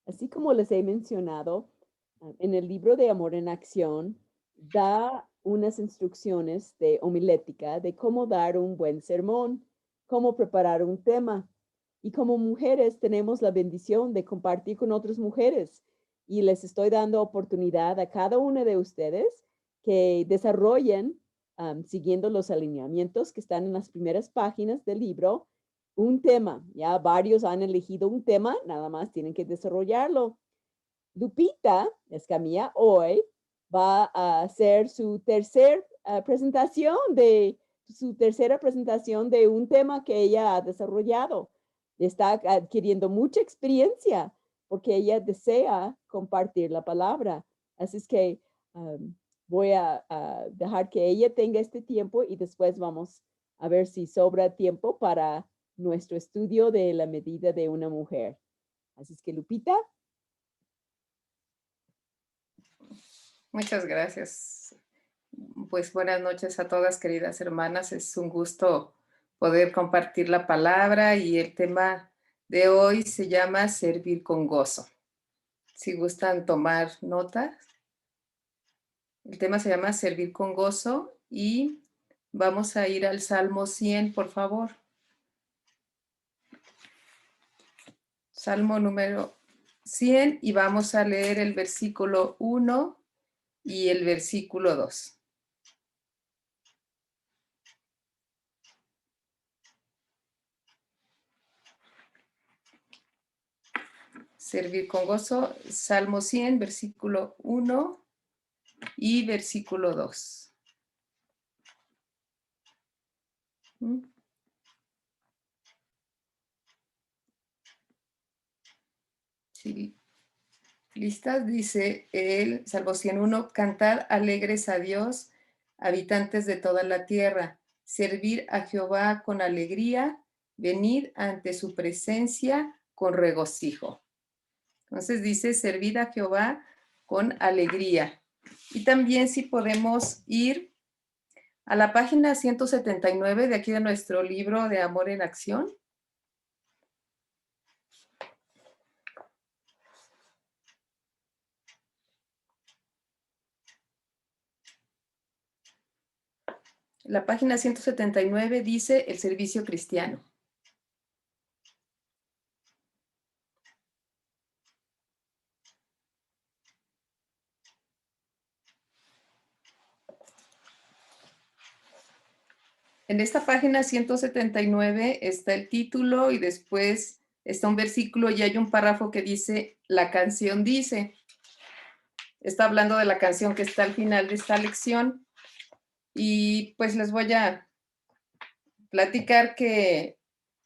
Así como les he mencionado, en el libro de Amor en Acción, da unas instrucciones de homilética de cómo dar un buen sermón, cómo preparar un tema. Y como mujeres tenemos la bendición de compartir con otras mujeres. Y les estoy dando oportunidad a cada una de ustedes que desarrollen, siguiendo los alineamientos que están en las primeras páginas del libro, un tema. Ya varios han elegido un tema, nada más tienen que desarrollarlo. Lupita Escamilla hoy va a hacer su tercera presentación de un tema que ella ha desarrollado. Está adquiriendo mucha experiencia porque ella desea compartir la palabra. Así es que voy a dejar que ella tenga este tiempo y después vamos a ver si sobra tiempo para nuestro estudio de la medida de una mujer. Así es que Lupita. Muchas gracias. Pues buenas noches a todas, queridas hermanas. Es un gusto poder compartir la palabra y el tema de hoy se llama Servir con gozo. Si gustan tomar nota, el tema se llama Servir con gozo y vamos a ir al Salmo 100, por favor. Salmo número 100 y vamos a leer el versículo 1 y el versículo 2. Servir con gozo, Salmo 100, versículo 1 y versículo 2. Sí. ¿Listas? Dice el Salmo 101, cantad alegres a Dios, habitantes de toda la tierra, servir a Jehová con alegría, venid ante su presencia con regocijo. Entonces dice, servid a Jehová con alegría. Y también si podemos ir a la página 179 de aquí de nuestro libro de Amor en Acción. La página 179 dice el servicio cristiano. En esta página 179 está el título y después está un versículo y hay un párrafo que dice, la canción dice. Está hablando de la canción que está al final de esta lección y pues les voy a platicar que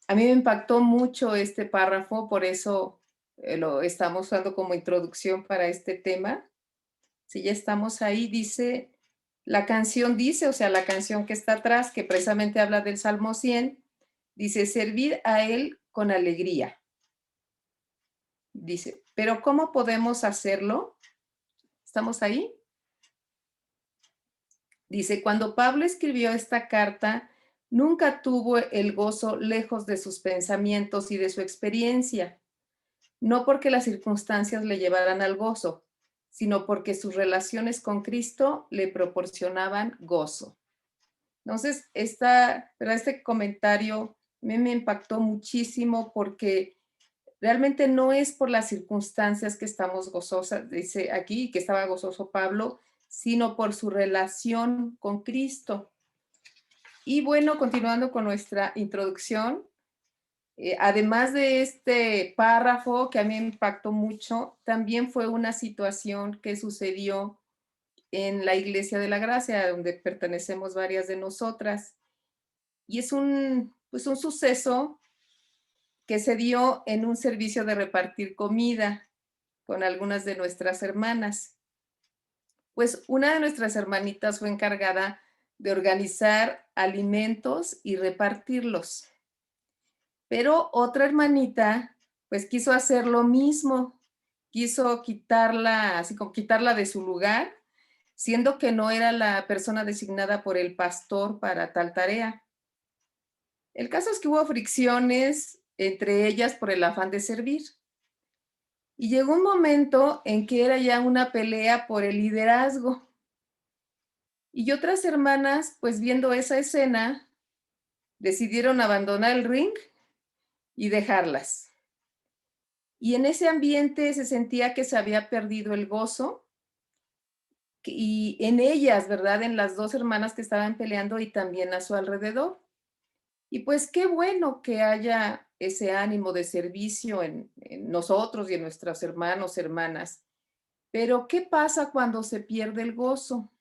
a mí me impactó mucho este párrafo, por eso lo estamos usando como introducción para este tema. Si ya estamos ahí, dice, la canción dice, o sea, la canción que está atrás, que precisamente habla del Salmo 100, dice, servid a Él con alegría. Dice, pero ¿cómo podemos hacerlo? ¿Estamos ahí? Dice, cuando Pablo escribió esta carta, nunca tuvo el gozo lejos de sus pensamientos y de su experiencia, no porque las circunstancias le llevaran al gozo, sino porque sus relaciones con Cristo le proporcionaban gozo. Entonces, este comentario me impactó muchísimo porque realmente no es por las circunstancias que estamos gozosas, dice aquí, que estaba gozoso Pablo, sino por su relación con Cristo. Y bueno, continuando con nuestra introducción, además de este párrafo que a mí me impactó mucho, también fue una situación que sucedió en la Iglesia de la Gracia, donde pertenecemos varias de nosotras. Y es pues un suceso que se dio en un servicio de repartir comida con algunas de nuestras hermanas. Pues una de nuestras hermanitas fue encargada de organizar alimentos y repartirlos. Pero otra hermanita, pues quiso hacer lo mismo, quiso quitarla, así como quitarla de su lugar, siendo que no era la persona designada por el pastor para tal tarea. El caso es que hubo fricciones entre ellas por el afán de servir. Y llegó un momento en que era ya una pelea por el liderazgo. Y otras hermanas, pues viendo esa escena, decidieron abandonar el ring y dejarlas. Y en ese ambiente se sentía que se había perdido el gozo y en ellas, ¿verdad? En las dos hermanas que estaban peleando y también a su alrededor. Y pues qué bueno que haya ese ánimo de servicio en nosotros y en nuestros hermanos, hermanas. Pero ¿qué pasa cuando se pierde el gozo?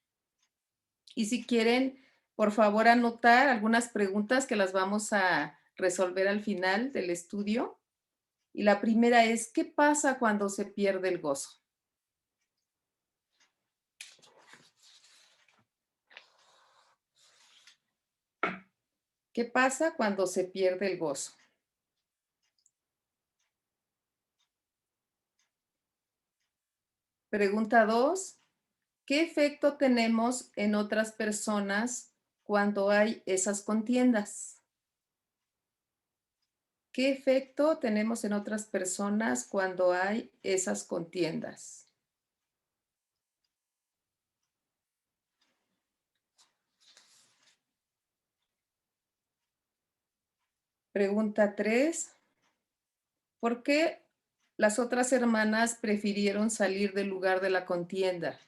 Y si quieren, por favor, anotar algunas preguntas que las vamos a resolver al final del estudio. Y la primera es, ¿qué pasa cuando se pierde el gozo? ¿Qué pasa cuando se pierde el gozo? Pregunta 2. ¿Qué efecto tenemos en otras personas cuando hay esas contiendas? ¿Qué efecto tenemos en otras personas cuando hay esas contiendas? Pregunta 3. ¿Por qué las otras hermanas prefirieron salir del lugar de la contienda?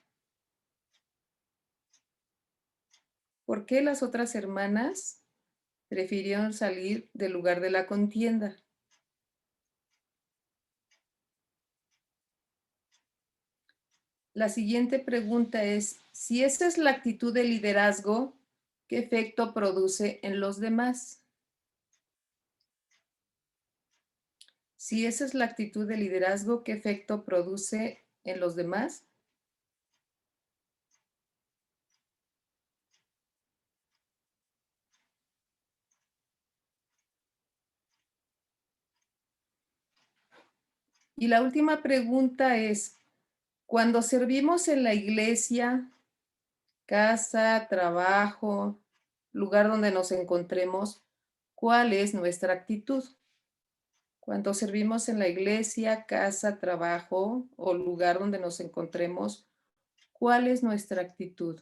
¿Por qué las otras hermanas prefirieron salir del lugar de la contienda? La siguiente pregunta es, si esa es la actitud de liderazgo, ¿qué efecto produce en los demás? Si esa es la actitud de liderazgo, ¿qué efecto produce en los demás? Y la última pregunta es, cuando servimos en la iglesia, casa, trabajo, lugar donde nos encontremos, ¿cuál es nuestra actitud? Cuando servimos en la iglesia, casa, trabajo o lugar donde nos encontremos, ¿cuál es nuestra actitud?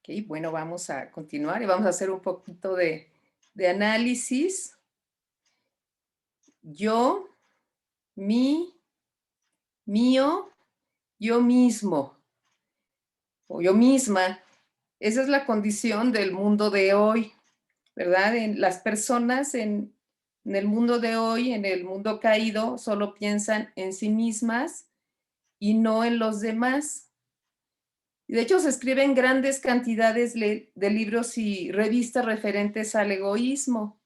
Ok, bueno, vamos a continuar y vamos a hacer un poquito de análisis. Yo, mi, mío, yo mismo o yo misma. Esa es la condición del mundo de hoy, ¿verdad? Las personas en el mundo de hoy, en el mundo caído, solo piensan en sí mismas y no en los demás. De hecho, se escriben grandes cantidades de libros y revistas referentes al egoísmo.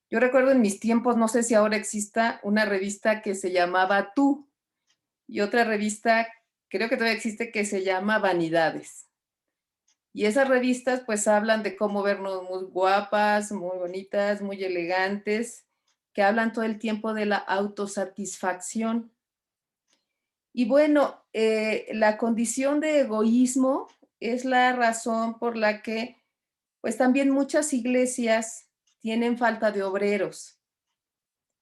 Yo recuerdo en mis tiempos, no sé si ahora exista, una revista que se llamaba Tú y otra revista, creo que todavía existe, que se llama Vanidades. Y esas revistas pues hablan de cómo vernos muy guapas, muy bonitas, muy elegantes, que hablan todo el tiempo de la autosatisfacción. Y bueno, la condición de egoísmo es la razón por la que pues también muchas iglesias tienen falta de obreros.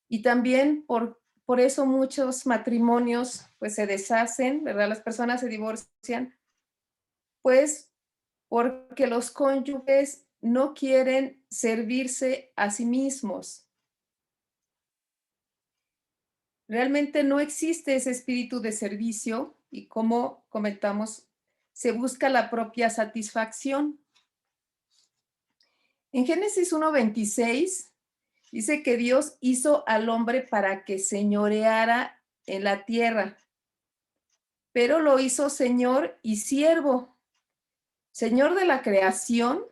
Y también por eso muchos matrimonios pues se deshacen, ¿verdad? Las personas se divorcian, pues porque los cónyuges no quieren servirse a sí mismos. Realmente no existe ese espíritu de servicio y como comentamos, se busca la propia satisfacción. En Génesis 1:26 dice que Dios hizo al hombre para que señoreara en la tierra, pero lo hizo señor y siervo. Señor de la creación,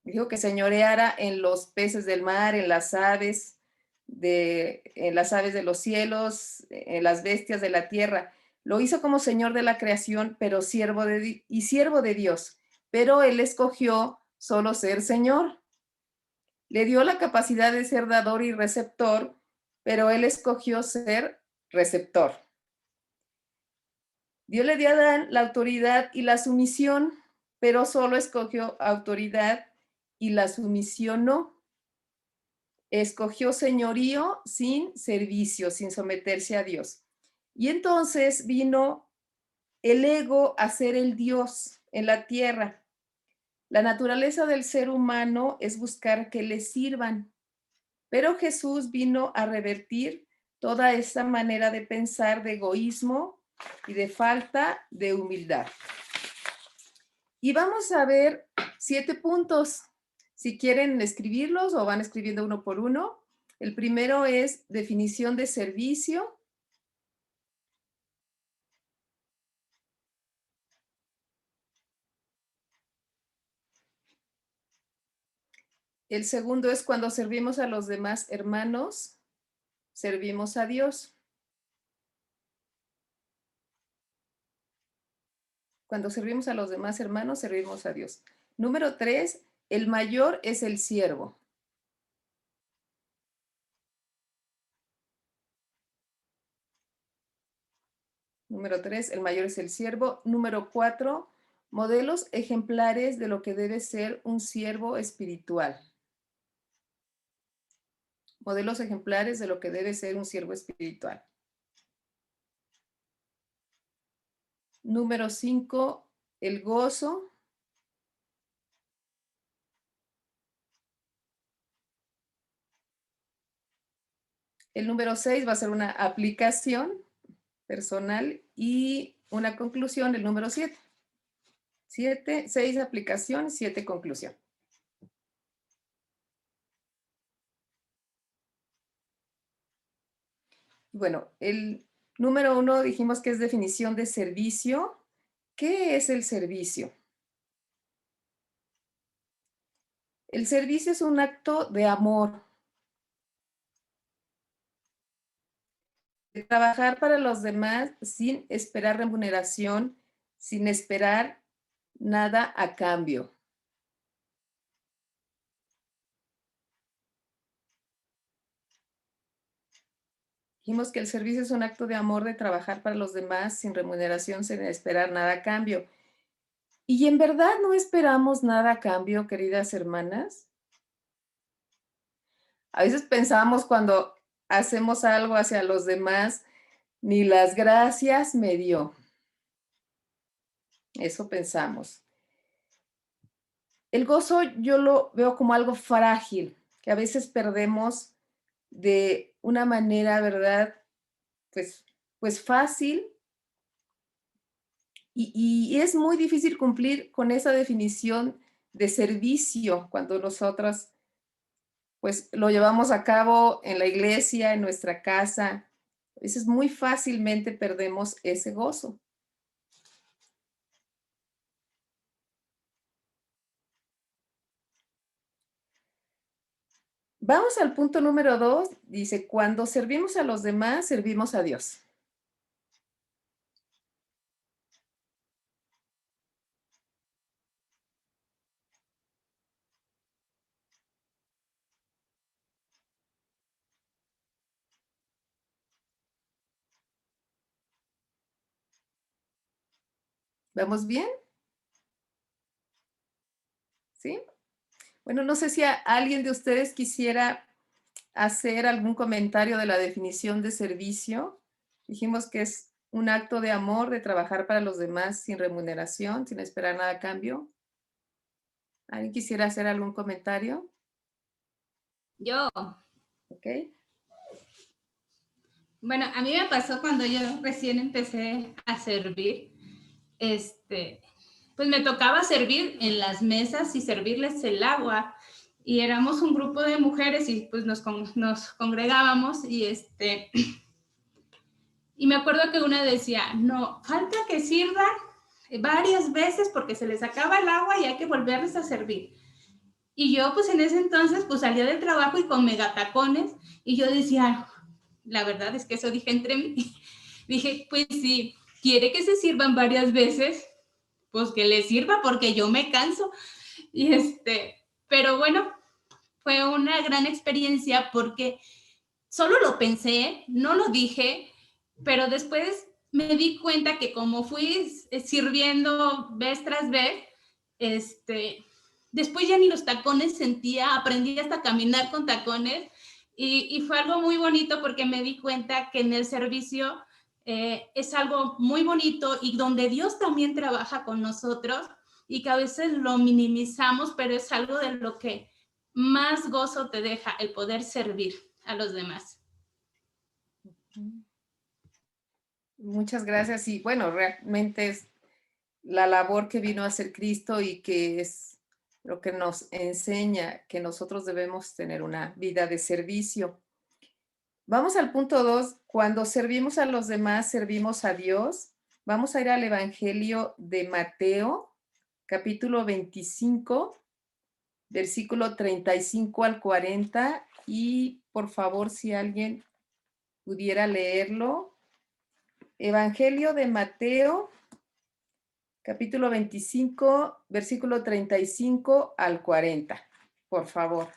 dijo que señoreara en los peces del mar, en las aves de los cielos, en las bestias de la tierra. Lo hizo como señor de la creación, pero siervo de Dios. Pero él escogió solo ser Señor. Le dio la capacidad de ser dador y receptor, pero él escogió ser receptor. Dios le dio a Adán la autoridad y la sumisión, pero solo escogió autoridad y la sumisión no. Escogió señorío sin servicio, sin someterse a Dios. Y entonces vino el ego a ser el Dios en la tierra. La naturaleza del ser humano es buscar que le sirvan, pero Jesús vino a revertir toda esa manera de pensar de egoísmo y de falta de humildad. Y vamos a ver 7 puntos. Si quieren escribirlos o van escribiendo uno por uno. El primero es definición de servicio. El segundo es cuando servimos a los demás hermanos, servimos a Dios. Cuando servimos a los demás hermanos, servimos a Dios. Número 3, el mayor es el siervo. Número 3, el mayor es el siervo. Número 4, modelos ejemplares de lo que debe ser un siervo espiritual. Modelos ejemplares de lo que debe ser un siervo espiritual. Número 5, el gozo. El número 6 va a ser una aplicación personal y una conclusión, el número 7. 6 aplicación, 7 conclusión. Bueno, el número 1 dijimos que es definición de servicio. ¿Qué es el servicio? El servicio es un acto de amor. De trabajar para los demás sin esperar remuneración, sin esperar nada a cambio. Dijimos que el servicio es un acto de amor, de trabajar para los demás sin remuneración, sin esperar nada a cambio. Y en verdad no esperamos nada a cambio, queridas hermanas. A veces pensamos cuando hacemos algo hacia los demás, ni las gracias me dio. Eso pensamos. El gozo yo lo veo como algo frágil, que a veces perdemos de una manera, ¿verdad? Pues fácil. Y es muy difícil cumplir con esa definición de servicio cuando nosotros pues lo llevamos a cabo en la iglesia, en nuestra casa. A veces muy fácilmente perdemos ese gozo. Vamos al punto número 2. Dice, cuando servimos a los demás, servimos a Dios. ¿Vamos bien? ¿Sí? Bueno, no sé si alguien de ustedes quisiera hacer algún comentario de la definición de servicio. Dijimos que es un acto de amor, de trabajar para los demás sin remuneración, sin esperar nada a cambio. ¿Alguien quisiera hacer algún comentario? Yo. Ok. Bueno, a mí me pasó cuando yo recién empecé a servir, pues me tocaba servir en las mesas y servirles el agua. Y éramos un grupo de mujeres y pues nos congregábamos y y me acuerdo que una decía, no, falta que sirvan varias veces porque se les acaba el agua y hay que volverles a servir. Y yo pues en ese entonces pues salía del trabajo y con megatacones y yo decía, la verdad es que eso dije entre mí, dije, pues si quiere que se sirvan varias veces, pues que le sirva porque yo me canso. Pero bueno, fue una gran experiencia porque solo lo pensé, no lo dije, pero después me di cuenta que como fui sirviendo vez tras vez, después ya ni los tacones sentía, aprendí hasta a caminar con tacones y fue algo muy bonito porque me di cuenta que en el servicio es algo muy bonito y donde Dios también trabaja con nosotros y que a veces lo minimizamos, pero es algo de lo que más gozo te deja el poder servir a los demás. Muchas gracias. Y bueno, realmente es la labor que vino a hacer Cristo y que es lo que nos enseña que nosotros debemos tener una vida de servicio. Vamos al punto 2. Cuando servimos a los demás, servimos a Dios. Vamos a ir al Evangelio de Mateo, capítulo 25, versículo 35 al 40. Y por favor, si alguien pudiera leerlo. Evangelio de Mateo, capítulo 25, versículo 35 al 40. Por favor.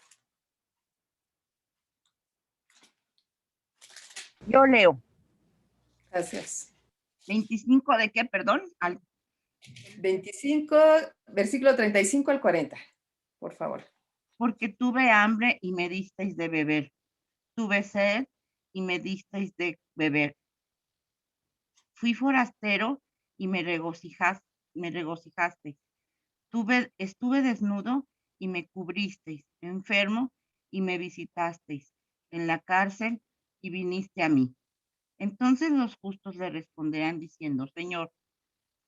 Yo leo. Gracias. 25 de qué, perdón. 25, versículo 35 al 40. Por favor. Porque tuve hambre y me disteis de beber. Tuve sed y me disteis de beber. Fui forastero y me regocijasteis. Estuve desnudo y me cubristeis, enfermo y me visitasteis, en la cárcel y viniste a mí. Entonces los justos le responderán diciendo: Señor,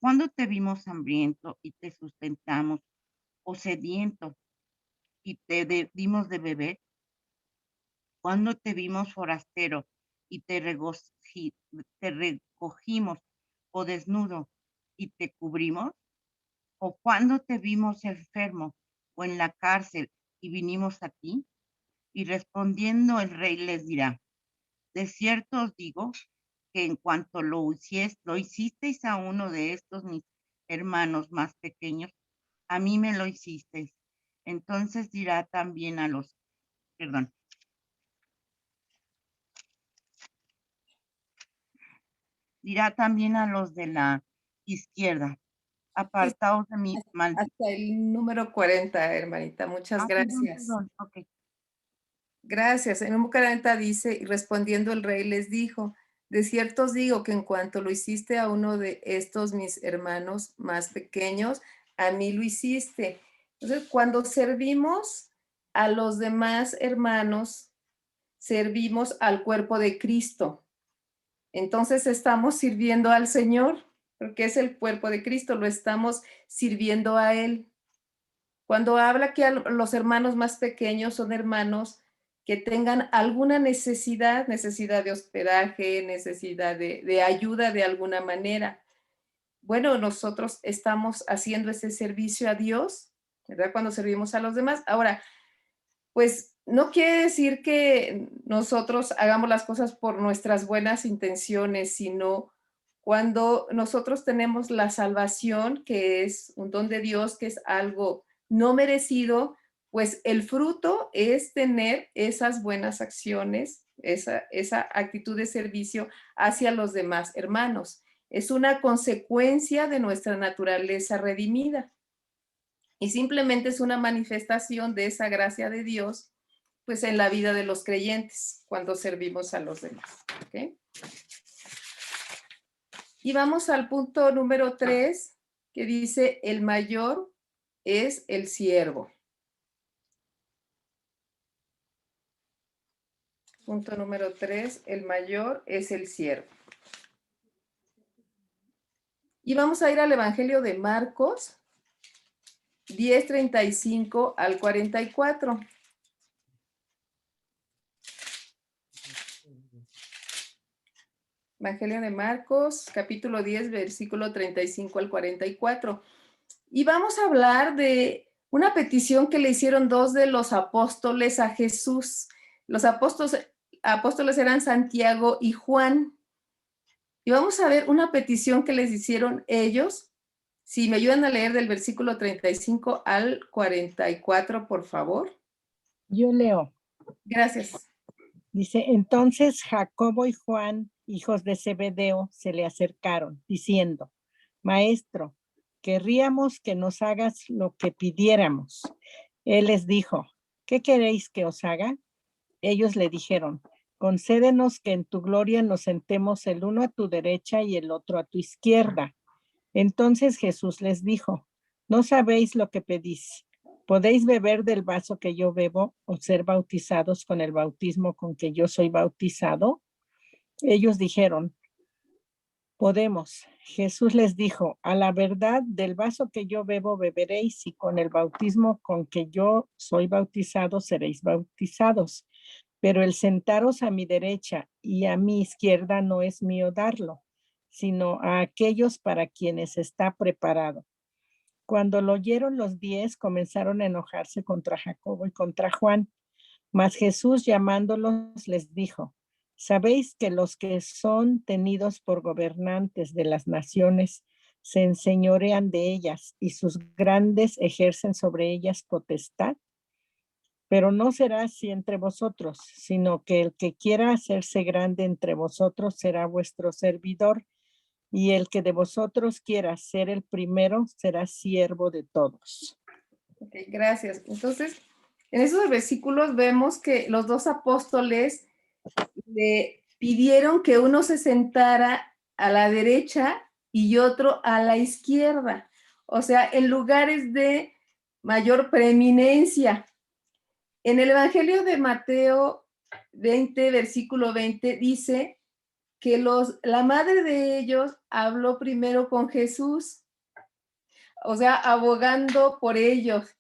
¿cuándo te vimos hambriento y te sustentamos, o sediento y te dimos de beber? ¿Cuándo te vimos forastero y te recogimos, o desnudo y te cubrimos? ¿O cuándo te vimos enfermo o en la cárcel y vinimos a ti? Y respondiendo el rey les dirá: de cierto os digo que en cuanto lo hicisteis a uno de estos mis hermanos más pequeños, a mí me lo hicisteis. Entonces dirá también a los de la izquierda: apartaos de mí, malditos. Hasta el número 40, hermanita. Muchas gracias. Perdón. Okay. Gracias. En número 40 dice: y respondiendo el rey les dijo: de cierto os digo que en cuanto lo hiciste a uno de estos mis hermanos más pequeños, a mí lo hiciste. Entonces, cuando servimos a los demás hermanos, servimos al cuerpo de Cristo. Entonces estamos sirviendo al Señor, porque es el cuerpo de Cristo, lo estamos sirviendo a Él. Cuando habla que los hermanos más pequeños son hermanos que tengan alguna necesidad de hospedaje, necesidad de ayuda de alguna manera. Bueno, nosotros estamos haciendo ese servicio a Dios, ¿verdad? Cuando servimos a los demás. Ahora, pues no quiere decir que nosotros hagamos las cosas por nuestras buenas intenciones, sino cuando nosotros tenemos la salvación, que es un don de Dios, que es algo no merecido, pues el fruto es tener esas buenas acciones, esa actitud de servicio hacia los demás hermanos. Es una consecuencia de nuestra naturaleza redimida. Y simplemente es una manifestación de esa gracia de Dios, pues en la vida de los creyentes, cuando servimos a los demás. ¿Okay? Y vamos al punto número 3, que dice: el mayor es el siervo. Punto número 3, el mayor es el siervo. Y vamos a ir al Evangelio de Marcos, 10:35 al 44. Evangelio de Marcos, capítulo 10, versículo 35 al 44. Y vamos a hablar de una petición que le hicieron dos de los apóstoles a Jesús. Los apóstoles eran Santiago y Juan. Y vamos a ver una petición que les hicieron ellos Si me ayudan a leer del versículo 35 al 44, por favor. Yo leo. Gracias. Dice, entonces Jacobo y Juan, hijos de Zebedeo, se le acercaron, diciendo, Maestro, querríamos que nos hagas lo que pidiéramos. Él les dijo, ¿qué queréis que os haga? Ellos le dijeron, concédenos que en tu gloria nos sentemos el uno a tu derecha y el otro a tu izquierda. Entonces Jesús les dijo, no sabéis lo que pedís. ¿Podéis beber del vaso que yo bebo o ser bautizados con el bautismo con que yo soy bautizado? Ellos dijeron, podemos. Jesús les dijo, a la verdad, del vaso que yo bebo beberéis y con el bautismo con que yo soy bautizado seréis bautizados. Pero el sentaros a mi derecha y a mi izquierda no es mío darlo, sino a aquellos para quienes está preparado. Cuando lo oyeron los 10, comenzaron a enojarse contra Jacobo y contra Juan. Mas Jesús, llamándolos, les dijo, ¿sabéis que los que son tenidos por gobernantes de las naciones se enseñorean de ellas y sus grandes ejercen sobre ellas potestad? Pero no será así entre vosotros, sino que el que quiera hacerse grande entre vosotros será vuestro servidor, y el que de vosotros quiera ser el primero será siervo de todos. Ok, gracias. Entonces, en esos versículos vemos que los dos apóstoles le pidieron que uno se sentara a la derecha y otro a la izquierda, o sea, en lugares de mayor preeminencia. En el Evangelio de Mateo 20, versículo 20, dice que la madre de ellos habló primero con Jesús, o sea, abogando por ellos.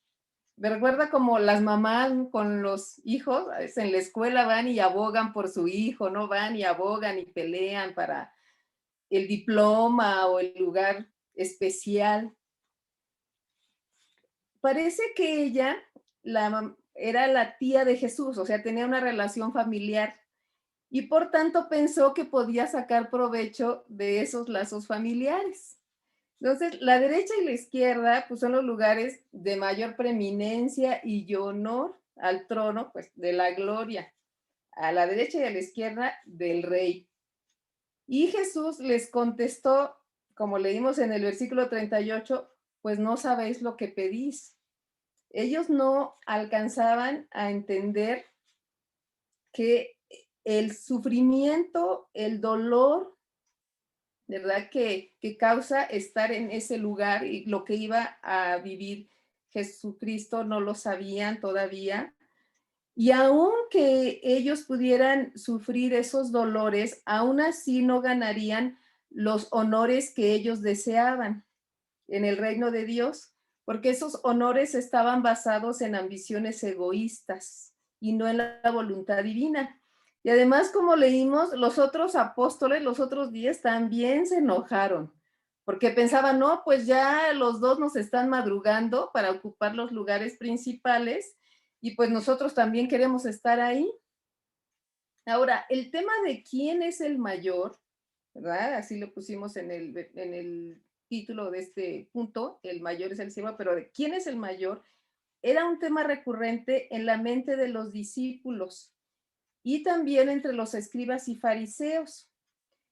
Me recuerda como las mamás con los hijos, a veces en la escuela van y abogan por su hijo, ¿no? Van y abogan y pelean para el diploma o el lugar especial. Parece que ella era la tía de Jesús, o sea, tenía una relación familiar y por tanto pensó que podía sacar provecho de esos lazos familiares. Entonces, la derecha y la izquierda pues, son los lugares de mayor preeminencia y honor al trono pues, de la gloria. A la derecha y a la izquierda del rey. Y Jesús les contestó, como leímos en el versículo 38, pues no sabéis lo que pedís. Ellos no alcanzaban a entender que el sufrimiento, el dolor, ¿verdad? Que causa estar en ese lugar y lo que iba a vivir Jesucristo no lo sabían todavía. Y aunque ellos pudieran sufrir esos dolores, aún así no ganarían los honores que ellos deseaban en el reino de Dios, porque esos honores estaban basados en ambiciones egoístas y no en la voluntad divina. Y además, como leímos, los otros apóstoles, los otros 10 también se enojaron, porque pensaban, no, pues ya los dos nos están madrugando para ocupar los lugares principales y pues nosotros también queremos estar ahí. Ahora, el tema de quién es el mayor, ¿verdad? Así lo pusimos en el título de este punto, el mayor es el siervo, pero de quién es el mayor, era un tema recurrente en la mente de los discípulos y también entre los escribas y fariseos.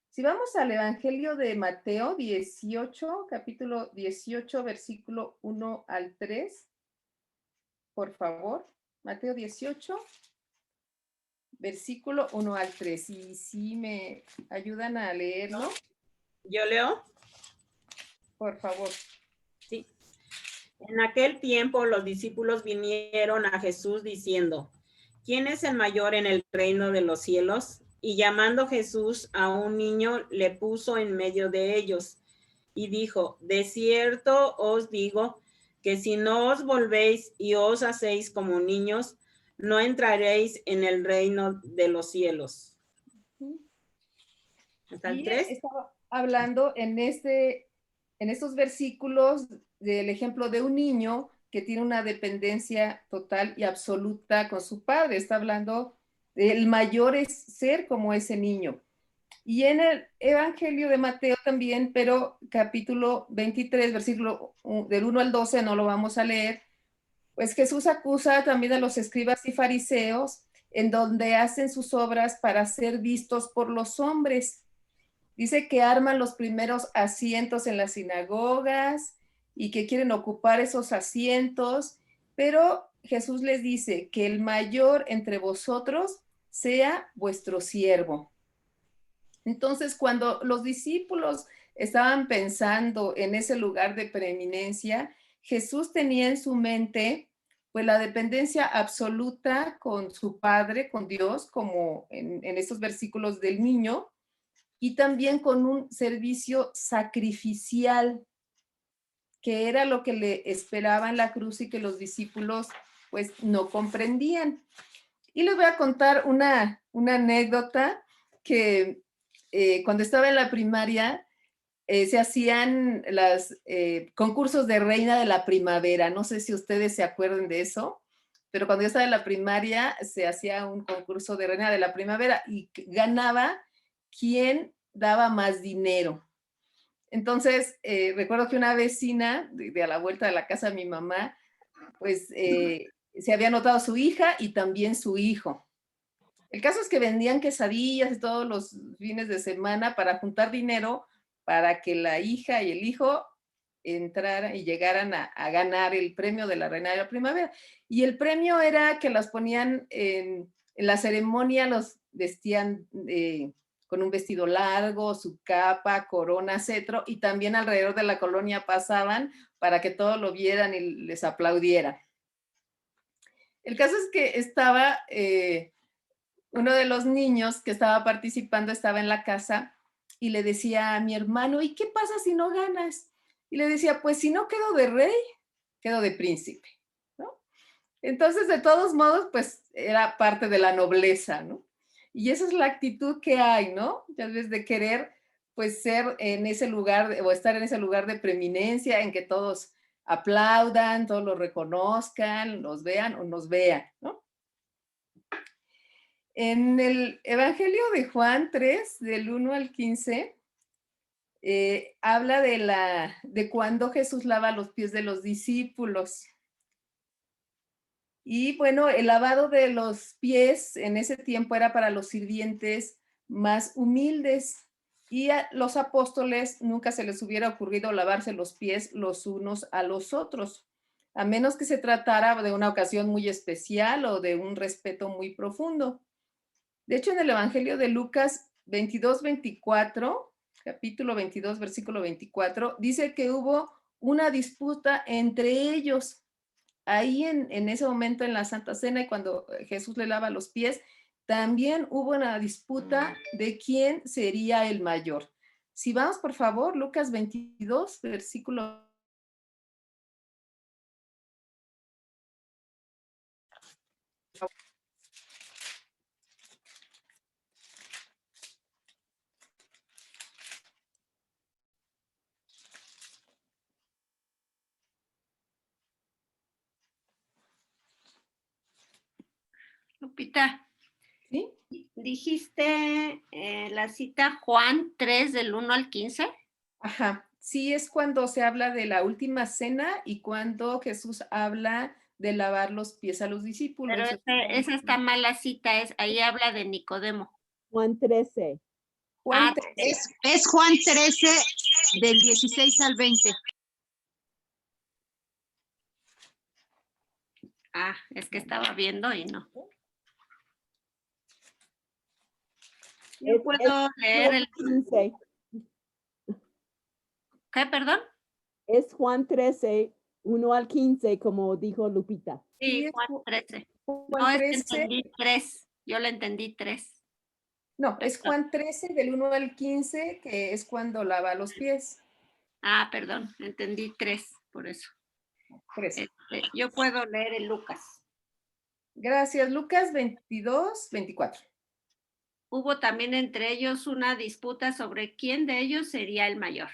Si vamos al Evangelio de Mateo 18, capítulo 18, versículo 1 al 3, por favor, Mateo 18, versículo 1 al 3, y si me ayudan a leerlo. ¿Yo leo? Por favor. Sí. En aquel tiempo los discípulos vinieron a Jesús diciendo, ¿quién es el mayor en el reino de los cielos? Y llamando Jesús a un niño, le puso en medio de ellos y dijo, de cierto os digo que si no os volvéis y os hacéis como niños, no entraréis en el reino de los cielos. ¿Hasta el 3? Estaba hablando en estos versículos del ejemplo de un niño que tiene una dependencia total y absoluta con su padre. Está hablando del mayor es ser como ese niño. Y en el Evangelio de Mateo también, pero capítulo 23, versículo del 1 al 12, no lo vamos a leer, pues Jesús acusa también a los escribas y fariseos en donde hacen sus obras para ser vistos por los hombres. Dice que arman los primeros asientos en las sinagogas y que quieren ocupar esos asientos, pero Jesús les dice que el mayor entre vosotros sea vuestro siervo. Entonces, cuando los discípulos estaban pensando en ese lugar de preeminencia, Jesús tenía en su mente pues la dependencia absoluta con su Padre, con Dios, como en estos versículos del niño, y también con un servicio sacrificial, que era lo que le esperaba en la cruz y que los discípulos pues no comprendían. Y les voy a contar una anécdota que cuando estaba en la primaria se hacían los concursos de reina de la primavera. No sé si ustedes se acuerdan de eso, pero cuando yo estaba en la primaria se hacía un concurso de reina de la primavera y ganaba quien daba más dinero. Entonces, recuerdo que una vecina de a la vuelta de la casa de mi mamá, pues se había anotado su hija y también su hijo. El caso es que vendían quesadillas todos los fines de semana para juntar dinero para que la hija y el hijo entraran y llegaran a ganar el premio de la Reina de la Primavera. Y el premio era que las ponían en la ceremonia, los vestían con un vestido largo, su capa, corona, cetro, y también alrededor de la colonia pasaban para que todos lo vieran y les aplaudieran. El caso es que estaba uno de los niños que estaba participando, estaba en la casa y le decía a mi hermano, ¿y qué pasa si no ganas? Y le decía, pues si no quedo de rey, quedo de príncipe, ¿no? Entonces, de todos modos, pues era parte de la nobleza, ¿no? Y esa es la actitud que hay, ¿no? Ya ves, de querer, pues, ser en ese lugar o estar en ese lugar de preeminencia, en que todos aplaudan, todos lo reconozcan, los vean o nos vean, ¿no? En el Evangelio de Juan 3, del 1 al 15, habla de cuando Jesús lava los pies de los discípulos. Y bueno, el lavado de los pies en ese tiempo era para los sirvientes más humildes y a los apóstoles nunca se les hubiera ocurrido lavarse los pies los unos a los otros, a menos que se tratara de una ocasión muy especial o de un respeto muy profundo. De hecho, en el Evangelio de Lucas 22-24, capítulo 22, versículo 24, dice que hubo una disputa entre ellos. Ahí en ese momento en la Santa Cena y cuando Jesús le lava los pies, también hubo una disputa de quién sería el mayor. Si vamos, por favor, Lucas 22, versículo. Lupita, ¿Sí? dijiste la cita Juan 3 del 1 al 15. Ajá, sí, es cuando se habla de la última cena y cuando Jesús habla de lavar los pies a los discípulos. Pero esa está mala cita, ahí habla de Nicodemo. Juan 13. Juan Ah, 13. Es Juan 13 del 16 al 20. Es que estaba viendo y no. Es- Yo puedo leer el... 15. ¿Qué, perdón? Es Juan 13, 1 al 15, como dijo Lupita. Sí, es Juan 13. Juan No, es que 13. entendí 3. Yo le entendí 3. No, es Juan 13 del 1 al 15, que es cuando lava los pies. Perdón, entendí 3, por eso. Por eso. Yo puedo leer el Lucas. Gracias, Lucas 22, 24. Hubo también entre ellos una disputa sobre quién de ellos sería el mayor.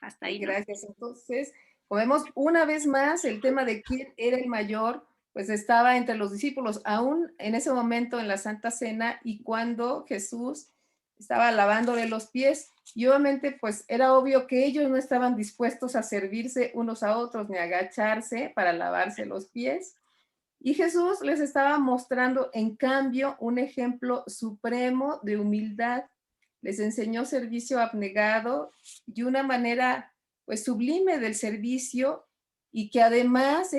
Hasta ahí, ¿no? Gracias. Entonces, como vemos una vez más, el tema de quién era el mayor, pues estaba entre los discípulos, aún en ese momento en la Santa Cena y cuando Jesús estaba lavándole los pies y obviamente pues era obvio que ellos no estaban dispuestos a servirse unos a otros ni a agacharse para lavarse los pies. Y Jesús les estaba mostrando en cambio un ejemplo supremo de humildad. Les enseñó servicio abnegado y una manera pues sublime del servicio y que además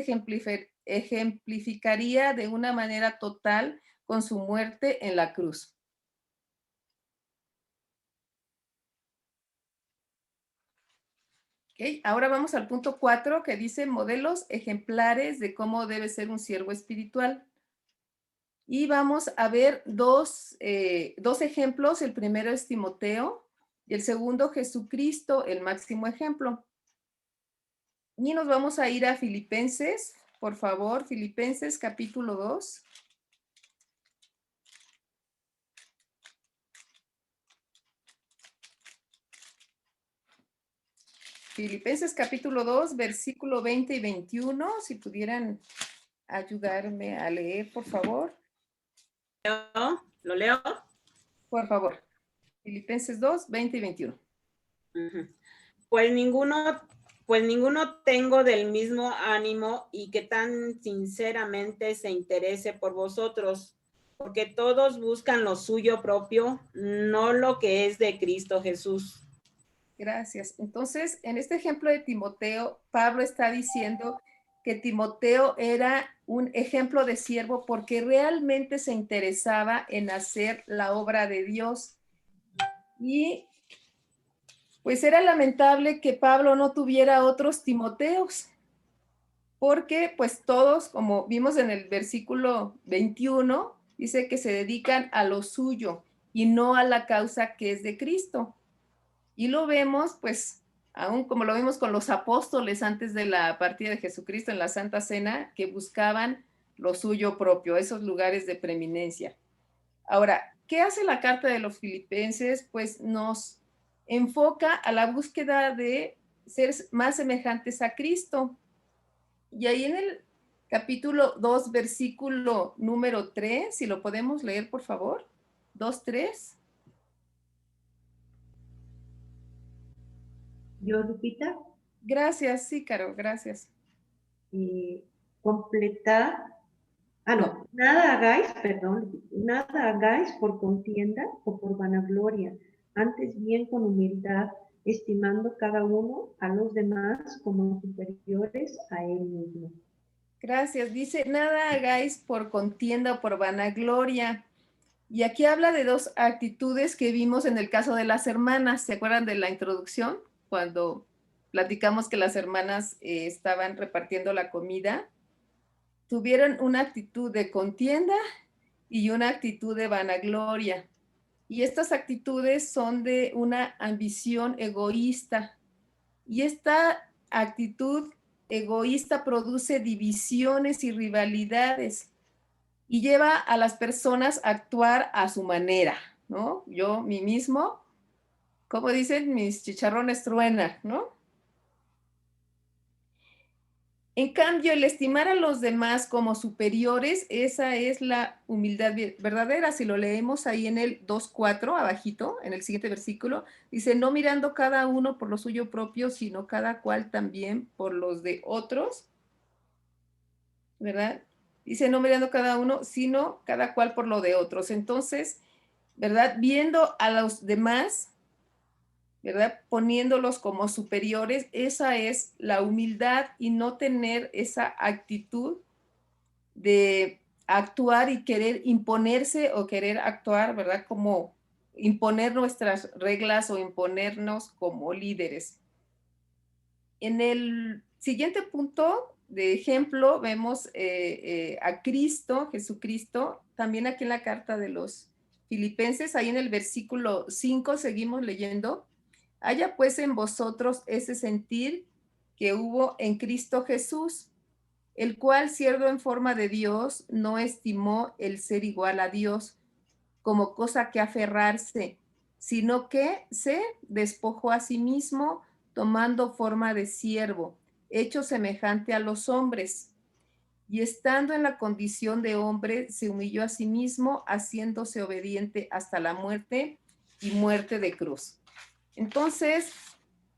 ejemplificaría de una manera total con su muerte en la cruz. Okay, ahora vamos al punto 4 que dice modelos ejemplares de cómo debe ser un siervo espiritual. Y vamos a ver dos ejemplos. El primero es Timoteo y el segundo Jesucristo, el máximo ejemplo. Y nos vamos a ir a Filipenses, por favor, Filipenses capítulo 2. Filipenses capítulo 2, versículo 20 y 21, si pudieran ayudarme a leer, por favor. ¿Lo leo? Por favor. Filipenses 2, 20 y 21. Pues ninguno tengo del mismo ánimo y que tan sinceramente se interese por vosotros, porque todos buscan lo suyo propio, no lo que es de Cristo Jesús. Gracias. Entonces, en este ejemplo de Timoteo, Pablo está diciendo que Timoteo era un ejemplo de siervo porque realmente se interesaba en hacer la obra de Dios. Y pues era lamentable que Pablo no tuviera otros Timoteos, porque pues todos, como vimos en el versículo 21, dice que se dedican a lo suyo y no a la causa que es de Cristo. Y lo vemos, pues, aún como lo vimos con los apóstoles antes de la partida de Jesucristo en la Santa Cena, que buscaban lo suyo propio, esos lugares de preeminencia. Ahora, ¿qué hace la carta de los Filipenses? Pues nos enfoca a la búsqueda de ser más semejantes a Cristo. Y ahí en el capítulo 2, versículo número 3, si lo podemos leer, por favor. 2:3. Yo, Lupita, Gracias, sí, Caro, gracias. completar, nada hagáis por contienda o por vanagloria, antes bien con humildad, estimando cada uno a los demás como superiores a él mismo. Gracias. Dice, nada hagáis por contienda o por vanagloria. Y aquí habla de dos actitudes que vimos en el caso de las hermanas. ¿Se acuerdan de la introducción? Cuando platicamos que las hermanas estaban repartiendo la comida. Tuvieron una actitud de contienda y una actitud de vanagloria. Y estas actitudes son de una ambición egoísta. Y esta actitud egoísta produce divisiones y rivalidades y lleva a las personas a actuar a su manera, ¿no? Yo, mí mismo, como dicen, mis chicharrones truenan, ¿no? En cambio, el estimar a los demás como superiores, esa es la humildad verdadera. Si lo leemos ahí en el 2:4, abajito, en el siguiente versículo, dice, no mirando cada uno por lo suyo propio, sino cada cual también por los de otros, ¿verdad? Dice, no mirando cada uno, sino cada cual por lo de otros. Entonces, ¿verdad? Viendo a los demás, ¿verdad? Poniéndolos como superiores, esa es la humildad y no tener esa actitud de actuar y querer imponerse o querer actuar, ¿verdad? Como imponer nuestras reglas o imponernos como líderes. En el siguiente punto de ejemplo vemos a Cristo, Jesucristo, también aquí en la carta de los Filipenses, ahí en el versículo 5 seguimos leyendo. Haya pues en vosotros ese sentir que hubo en Cristo Jesús, el cual, siendo en forma de Dios, no estimó el ser igual a Dios como cosa que aferrarse, sino que se despojó a sí mismo, tomando forma de siervo, hecho semejante a los hombres. Y estando en la condición de hombre, se humilló a sí mismo, haciéndose obediente hasta la muerte y muerte de cruz. Entonces,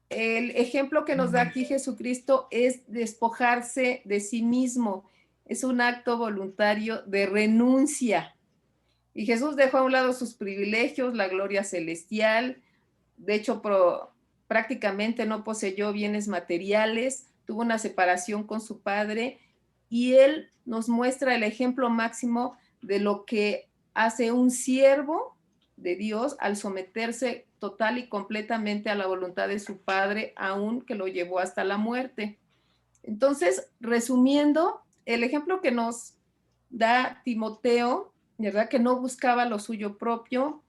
el ejemplo que nos da aquí Jesucristo es despojarse de sí mismo. Es un acto voluntario de renuncia. Y Jesús dejó a un lado sus privilegios, la gloria celestial. De hecho, prácticamente no poseyó bienes materiales, tuvo una separación con su Padre, y Él nos muestra el ejemplo máximo de lo que hace un siervo de Dios al someterse total y completamente a la voluntad de su Padre, aun que lo llevó hasta la muerte. Entonces, resumiendo, el ejemplo que nos da Timoteo, ¿verdad? Que no buscaba lo suyo propio,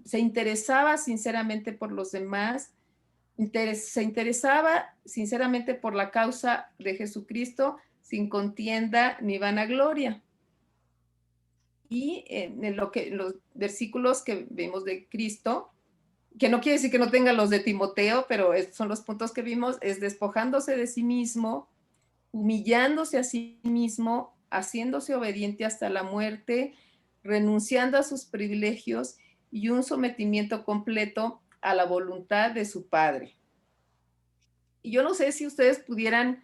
se interesaba sinceramente por los demás, se interesaba sinceramente por la causa de Jesucristo, sin contienda ni vanagloria. Y en los versículos que vemos de Cristo, que no quiere decir que no tenga los de Timoteo, pero son los puntos que vimos, es despojándose de sí mismo, humillándose a sí mismo, haciéndose obediente hasta la muerte, renunciando a sus privilegios y un sometimiento completo a la voluntad de su Padre. Y yo no sé si ustedes pudieran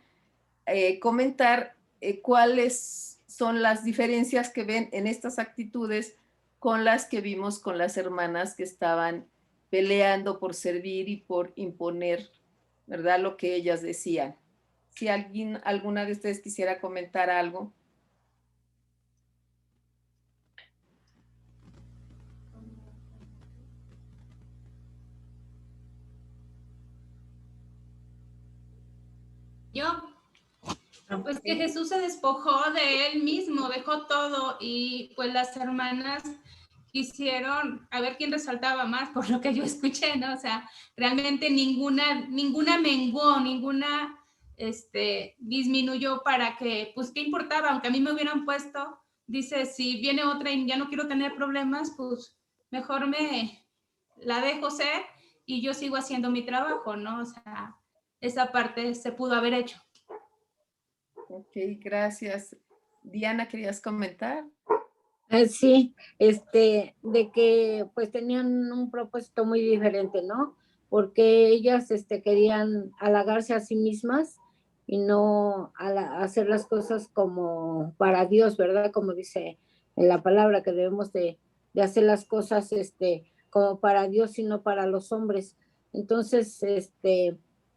comentar cuáles son las diferencias que ven en estas actitudes con las que vimos con las hermanas que estaban peleando por servir y por imponer, ¿verdad?, lo que ellas decían. Si alguna de ustedes quisiera comentar algo. Yo, pues que Jesús se despojó de él mismo, dejó todo, y pues las hermanas quisieron a ver quién resaltaba más, por lo que yo escuché, ¿no? O sea, realmente ninguna menguó, ninguna disminuyó para que, pues, ¿qué importaba? Aunque a mí me hubieran puesto, dice, si viene otra y ya no quiero tener problemas, pues mejor me la dejo ser y yo sigo haciendo mi trabajo, ¿no? O sea, esa parte se pudo haber hecho. Ok, gracias. Diana, ¿querías comentar? Sí, de que pues tenían un propósito muy diferente, ¿no? Porque ellas querían halagarse a sí mismas y no hacer las cosas como para Dios, ¿verdad? Como dice en la palabra, que debemos de hacer las cosas como para Dios y no para los hombres. Entonces,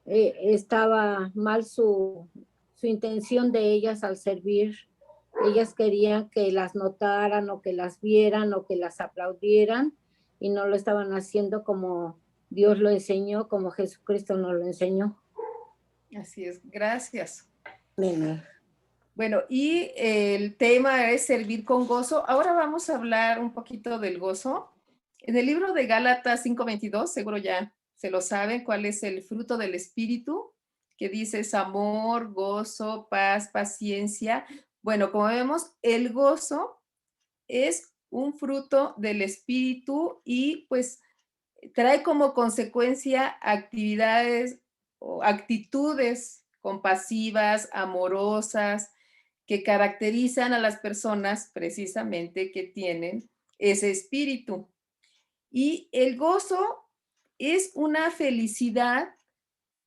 estaba mal su intención de ellas al servir. Ellas querían que las notaran o que las vieran o que las aplaudieran, y no lo estaban haciendo como Dios lo enseñó, como Jesucristo nos lo enseñó. Así es, gracias. Bien. Bueno, y el tema es servir con gozo. Ahora vamos a hablar un poquito del gozo. En el libro de Gálatas 5:22, seguro ya se lo saben, cuál es el fruto del Espíritu, que dice es amor, gozo, paz, paciencia. Bueno, como vemos, el gozo es un fruto del Espíritu y pues trae como consecuencia actividades o actitudes compasivas, amorosas, que caracterizan a las personas precisamente que tienen ese espíritu. Y el gozo es una felicidad,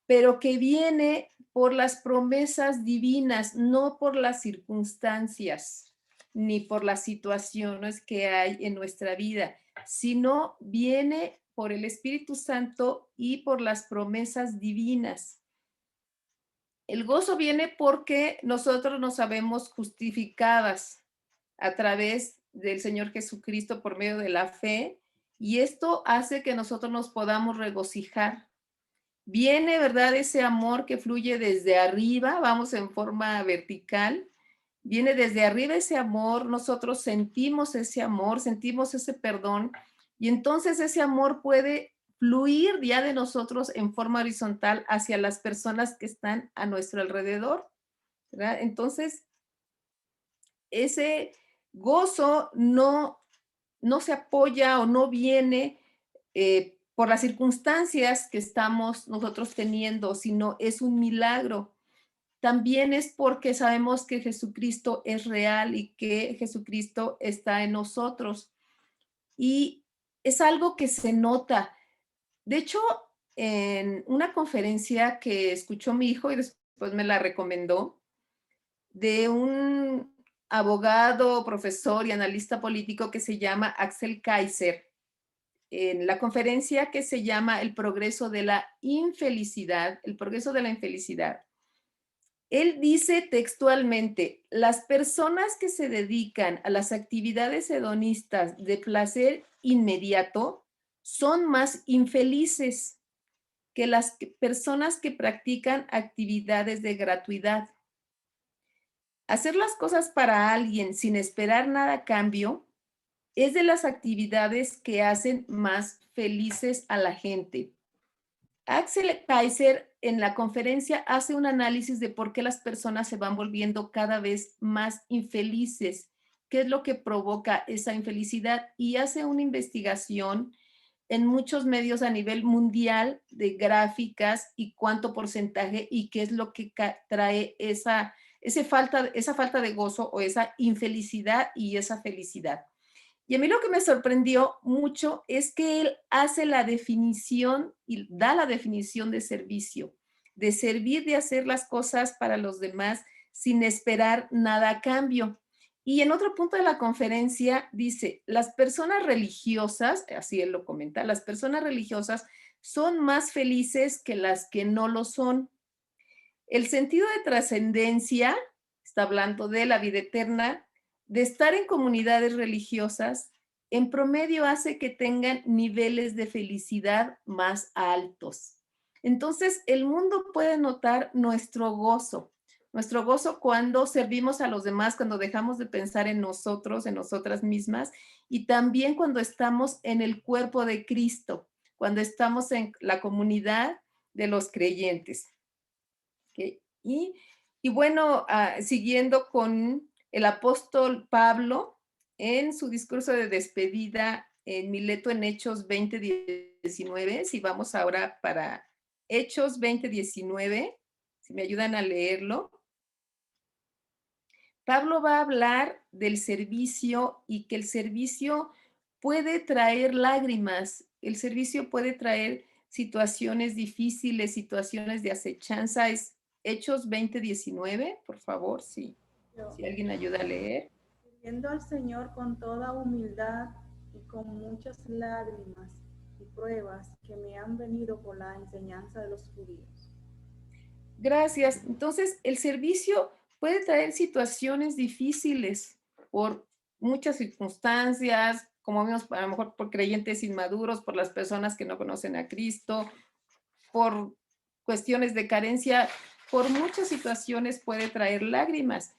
pero que viene por las promesas divinas, no por las circunstancias ni por las situaciones que hay en nuestra vida, sino viene por el Espíritu Santo y por las promesas divinas. El gozo viene porque nosotros nos sabemos justificadas a través del Señor Jesucristo por medio de la fe, y esto hace que nosotros nos podamos regocijar. Viene, ¿verdad?, ese amor que fluye desde arriba, vamos en forma vertical, viene desde arriba ese amor, nosotros sentimos ese amor, sentimos ese perdón, y entonces ese amor puede fluir ya de nosotros en forma horizontal hacia las personas que están a nuestro alrededor, ¿verdad? Entonces, ese gozo no se apoya o no viene por las circunstancias que estamos nosotros teniendo, sino es un milagro. También es porque sabemos que Jesucristo es real y que Jesucristo está en nosotros. Y es algo que se nota. De hecho, en una conferencia que escuchó mi hijo y después me la recomendó, de un abogado, profesor y analista político que se llama Axel Kaiser, en la conferencia que se llama El progreso de la infelicidad, el progreso de la infelicidad. Él dice textualmente, las personas que se dedican a las actividades hedonistas de placer inmediato son más infelices que las personas que practican actividades de gratuidad. Hacer las cosas para alguien sin esperar nada a cambio es de las actividades que hacen más felices a la gente. Axel Kaiser en la conferencia hace un análisis de por qué las personas se van volviendo cada vez más infelices, qué es lo que provoca esa infelicidad, y hace una investigación en muchos medios a nivel mundial de gráficas y cuánto porcentaje y qué es lo que trae esa falta de gozo o esa infelicidad y esa felicidad. Y a mí lo que me sorprendió mucho es que él hace la definición y da la definición de servicio, de servir, de hacer las cosas para los demás sin esperar nada a cambio. Y en otro punto de la conferencia dice, las personas religiosas, así él lo comenta, las personas religiosas son más felices que las que no lo son. El sentido de trascendencia, está hablando de la vida eterna, de estar en comunidades religiosas, en promedio hace que tengan niveles de felicidad más altos. Entonces, el mundo puede notar nuestro gozo cuando servimos a los demás, cuando dejamos de pensar en nosotros, en nosotras mismas, y también cuando estamos en el cuerpo de Cristo, cuando estamos en la comunidad de los creyentes. ¿Okay? Y bueno, siguiendo con el apóstol Pablo, en su discurso de despedida en Mileto en Hechos 20:19, si vamos ahora para Hechos 20:19, si me ayudan a leerlo. Pablo va a hablar del servicio y que el servicio puede traer lágrimas, el servicio puede traer situaciones difíciles, situaciones de acechanza. Es Hechos 20:19, por favor, si alguien ayuda a leer. Sirviendo al Señor con toda humildad y con muchas lágrimas y pruebas que me han venido por la enseñanza de los judíos. Gracias. Entonces, el servicio puede traer situaciones difíciles por muchas circunstancias, como vimos, a lo mejor por creyentes inmaduros, por las personas que no conocen a Cristo, por cuestiones de carencia, por muchas situaciones puede traer lágrimas.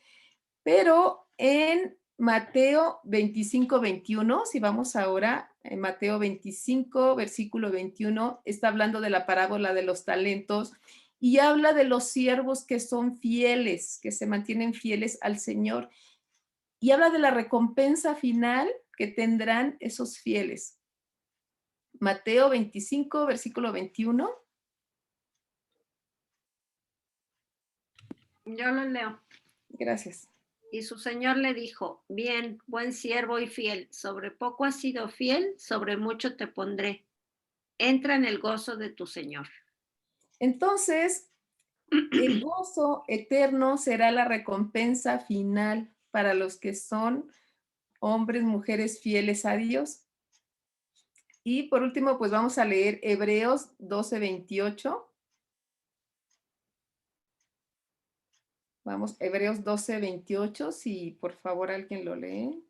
Pero en Mateo 25:21, si vamos ahora, en Mateo 25, versículo 21, está hablando de la parábola de los talentos y habla de los siervos que son fieles, que se mantienen fieles al Señor, y habla de la recompensa final que tendrán esos fieles. Mateo 25, versículo 21. Yo lo leo. Gracias. Y su señor le dijo, bien, buen siervo y fiel, sobre poco has sido fiel, sobre mucho te pondré. Entra en el gozo de tu Señor. Entonces, el gozo eterno será la recompensa final para los que son hombres, mujeres fieles a Dios. Y por último, pues vamos a leer Hebreos 12:28. Vamos, Hebreos 12:28, si por favor alguien lo lee.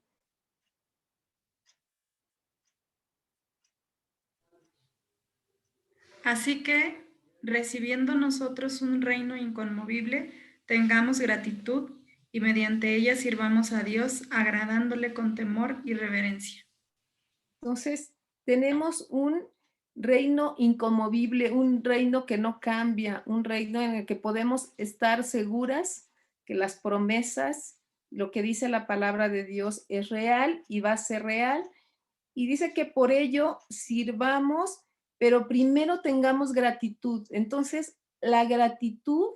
Así que, recibiendo nosotros un reino inconmovible, tengamos gratitud y mediante ella sirvamos a Dios, agradándole con temor y reverencia. Entonces, tenemos un reino inconmovible, un reino que no cambia, un reino en el que podemos estar seguras que las promesas, lo que dice la palabra de Dios es real y va a ser real. Y dice que por ello sirvamos, pero primero tengamos gratitud. Entonces, la gratitud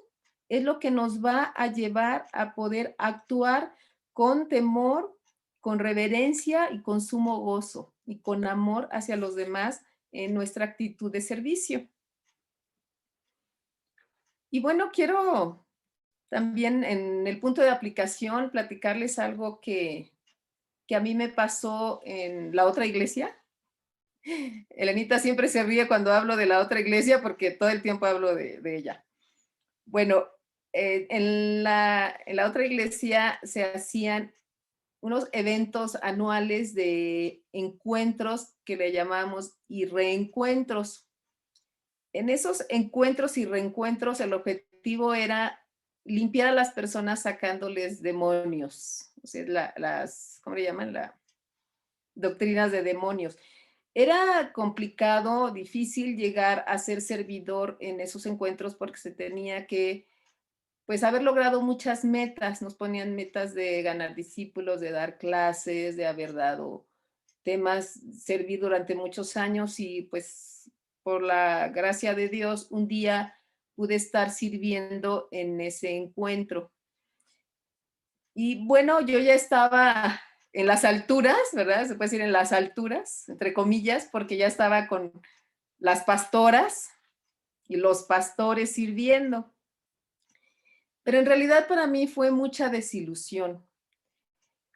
es lo que nos va a llevar a poder actuar con temor, con reverencia y con sumo gozo y con amor hacia los demás en nuestra actitud de servicio. Y bueno, quiero también en el punto de aplicación platicarles algo que a mí me pasó en la otra iglesia. Elenita siempre se ríe cuando hablo de la otra iglesia porque todo el tiempo hablo de ella. Bueno, en la otra iglesia se hacían unos eventos anuales de encuentros que le llamamos y reencuentros. En esos encuentros y reencuentros el objetivo era limpiar a las personas sacándoles demonios, o sea, ¿cómo le llaman? Las doctrinas de demonios. Era complicado, difícil llegar a ser servidor en esos encuentros porque se tenía que, pues, haber logrado muchas metas. Nos ponían metas de ganar discípulos, de dar clases, de haber dado temas, servir durante muchos años y, pues, por la gracia de Dios, un día pude estar sirviendo en ese encuentro. Y bueno, yo ya estaba en las alturas, ¿verdad? Se puede decir en las alturas, entre comillas, porque ya estaba con las pastoras y los pastores sirviendo. Pero en realidad para mí fue mucha desilusión.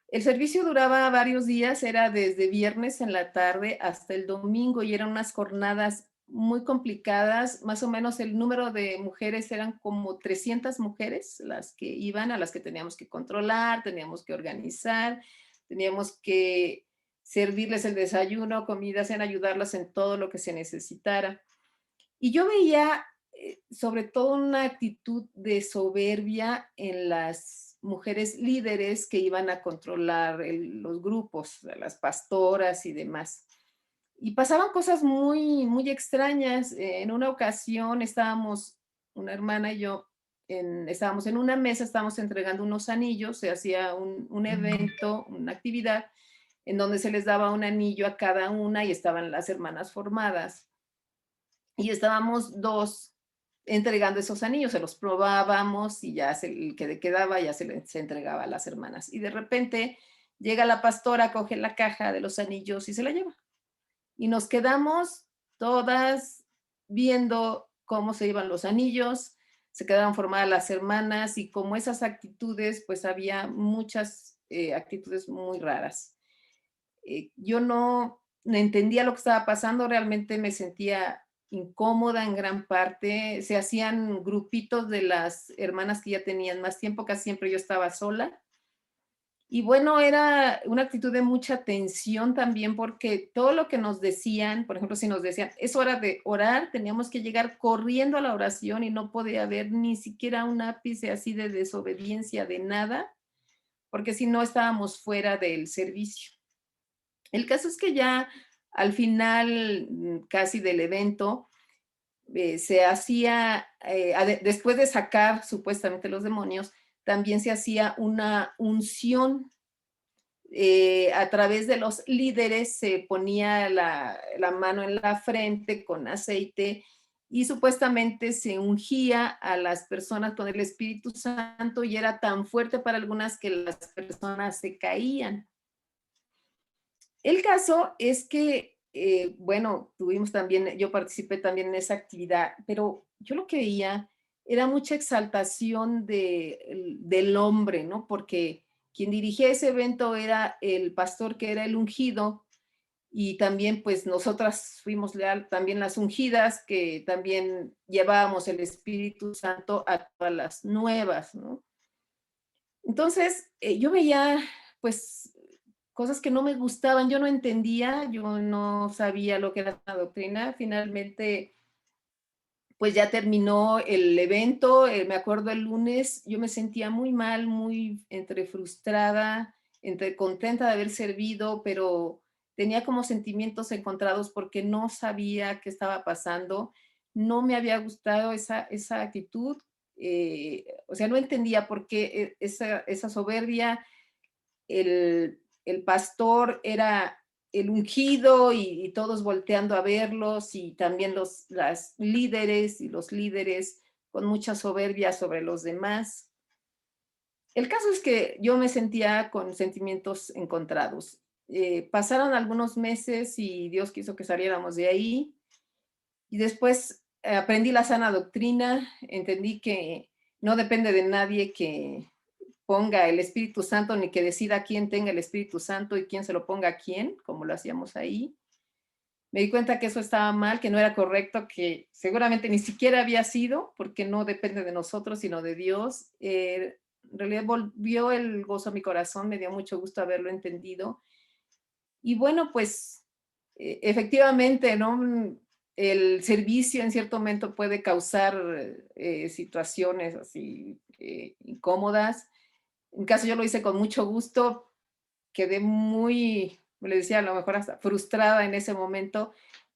El servicio duraba varios días, era desde viernes en la tarde hasta el domingo y eran unas jornadas muy complicadas. Más o menos el número de mujeres eran como 300 mujeres las que iban, a las que teníamos que controlar, teníamos que organizar, teníamos que servirles el desayuno, comida, en ayudarlas en todo lo que se necesitara. Y yo veía sobre todo una actitud de soberbia en las mujeres líderes que iban a controlar los grupos, las pastoras y demás. Y pasaban cosas muy, muy extrañas. En una ocasión estábamos, una hermana y yo, estábamos en una mesa, estábamos entregando unos anillos, se hacía un evento, una actividad, en donde se les daba un anillo a cada una y estaban las hermanas formadas. Y estábamos dos entregando esos anillos, se los probábamos y ya el que quedaba ya se entregaba a las hermanas. Y de repente llega la pastora, coge la caja de los anillos y se la lleva. Y nos quedamos todas viendo cómo se iban los anillos, se quedaban formadas las hermanas y como esas actitudes, pues había muchas actitudes muy raras. Yo no entendía lo que estaba pasando, realmente me sentía incómoda en gran parte. Se hacían grupitos de las hermanas que ya tenían más tiempo, casi siempre yo estaba sola. Y bueno, era una actitud de mucha tensión también porque todo lo que nos decían, por ejemplo, si nos decían, es hora de orar, teníamos que llegar corriendo a la oración y no podía haber ni siquiera un ápice así de desobediencia de nada, porque si no estábamos fuera del servicio. El caso es que ya al final casi del evento se hacía, después de sacar supuestamente los demonios, también se hacía una unción. A través de los líderes se ponía la mano en la frente con aceite y supuestamente se ungía a las personas con el Espíritu Santo y era tan fuerte para algunas que las personas se caían. El caso es que, bueno, tuvimos también, yo participé también en esa actividad, pero yo lo que veía era mucha exaltación del hombre, ¿no? Porque quien dirigía ese evento era el pastor que era el ungido y también pues nosotras fuimos también las ungidas que también llevábamos el Espíritu Santo a todas las nuevas, ¿no? Entonces, yo veía pues cosas que no me gustaban, yo no entendía, yo no sabía lo que era la doctrina. Finalmente, pues ya terminó el evento, me acuerdo el lunes, yo me sentía muy mal, muy entre frustrada, entre contenta de haber servido, pero tenía como sentimientos encontrados porque no sabía qué estaba pasando, no me había gustado esa actitud, o sea, no entendía por qué esa soberbia, el pastor era el ungido y todos volteando a verlos y también las líderes y los líderes con mucha soberbia sobre los demás. el caso es que yo me sentía con sentimientos encontrados. Pasaron algunos meses y Dios quiso que saliéramos de ahí. Y después aprendí la sana doctrina, entendí que no depende de nadie que ponga el Espíritu Santo, ni que decida quién tenga el Espíritu Santo y quién se lo ponga a quién, como lo hacíamos ahí. Me di cuenta que eso estaba mal, que no era correcto, que seguramente ni siquiera había sido, porque no depende de nosotros, sino de Dios. En realidad volvió el gozo a mi corazón, me dio mucho gusto haberlo entendido. Y bueno, pues efectivamente, ¿no? El servicio en cierto momento puede causar situaciones así incómodas. En caso yo lo hice con mucho gusto, quedé muy, le decía, a lo mejor hasta frustrada en ese momento,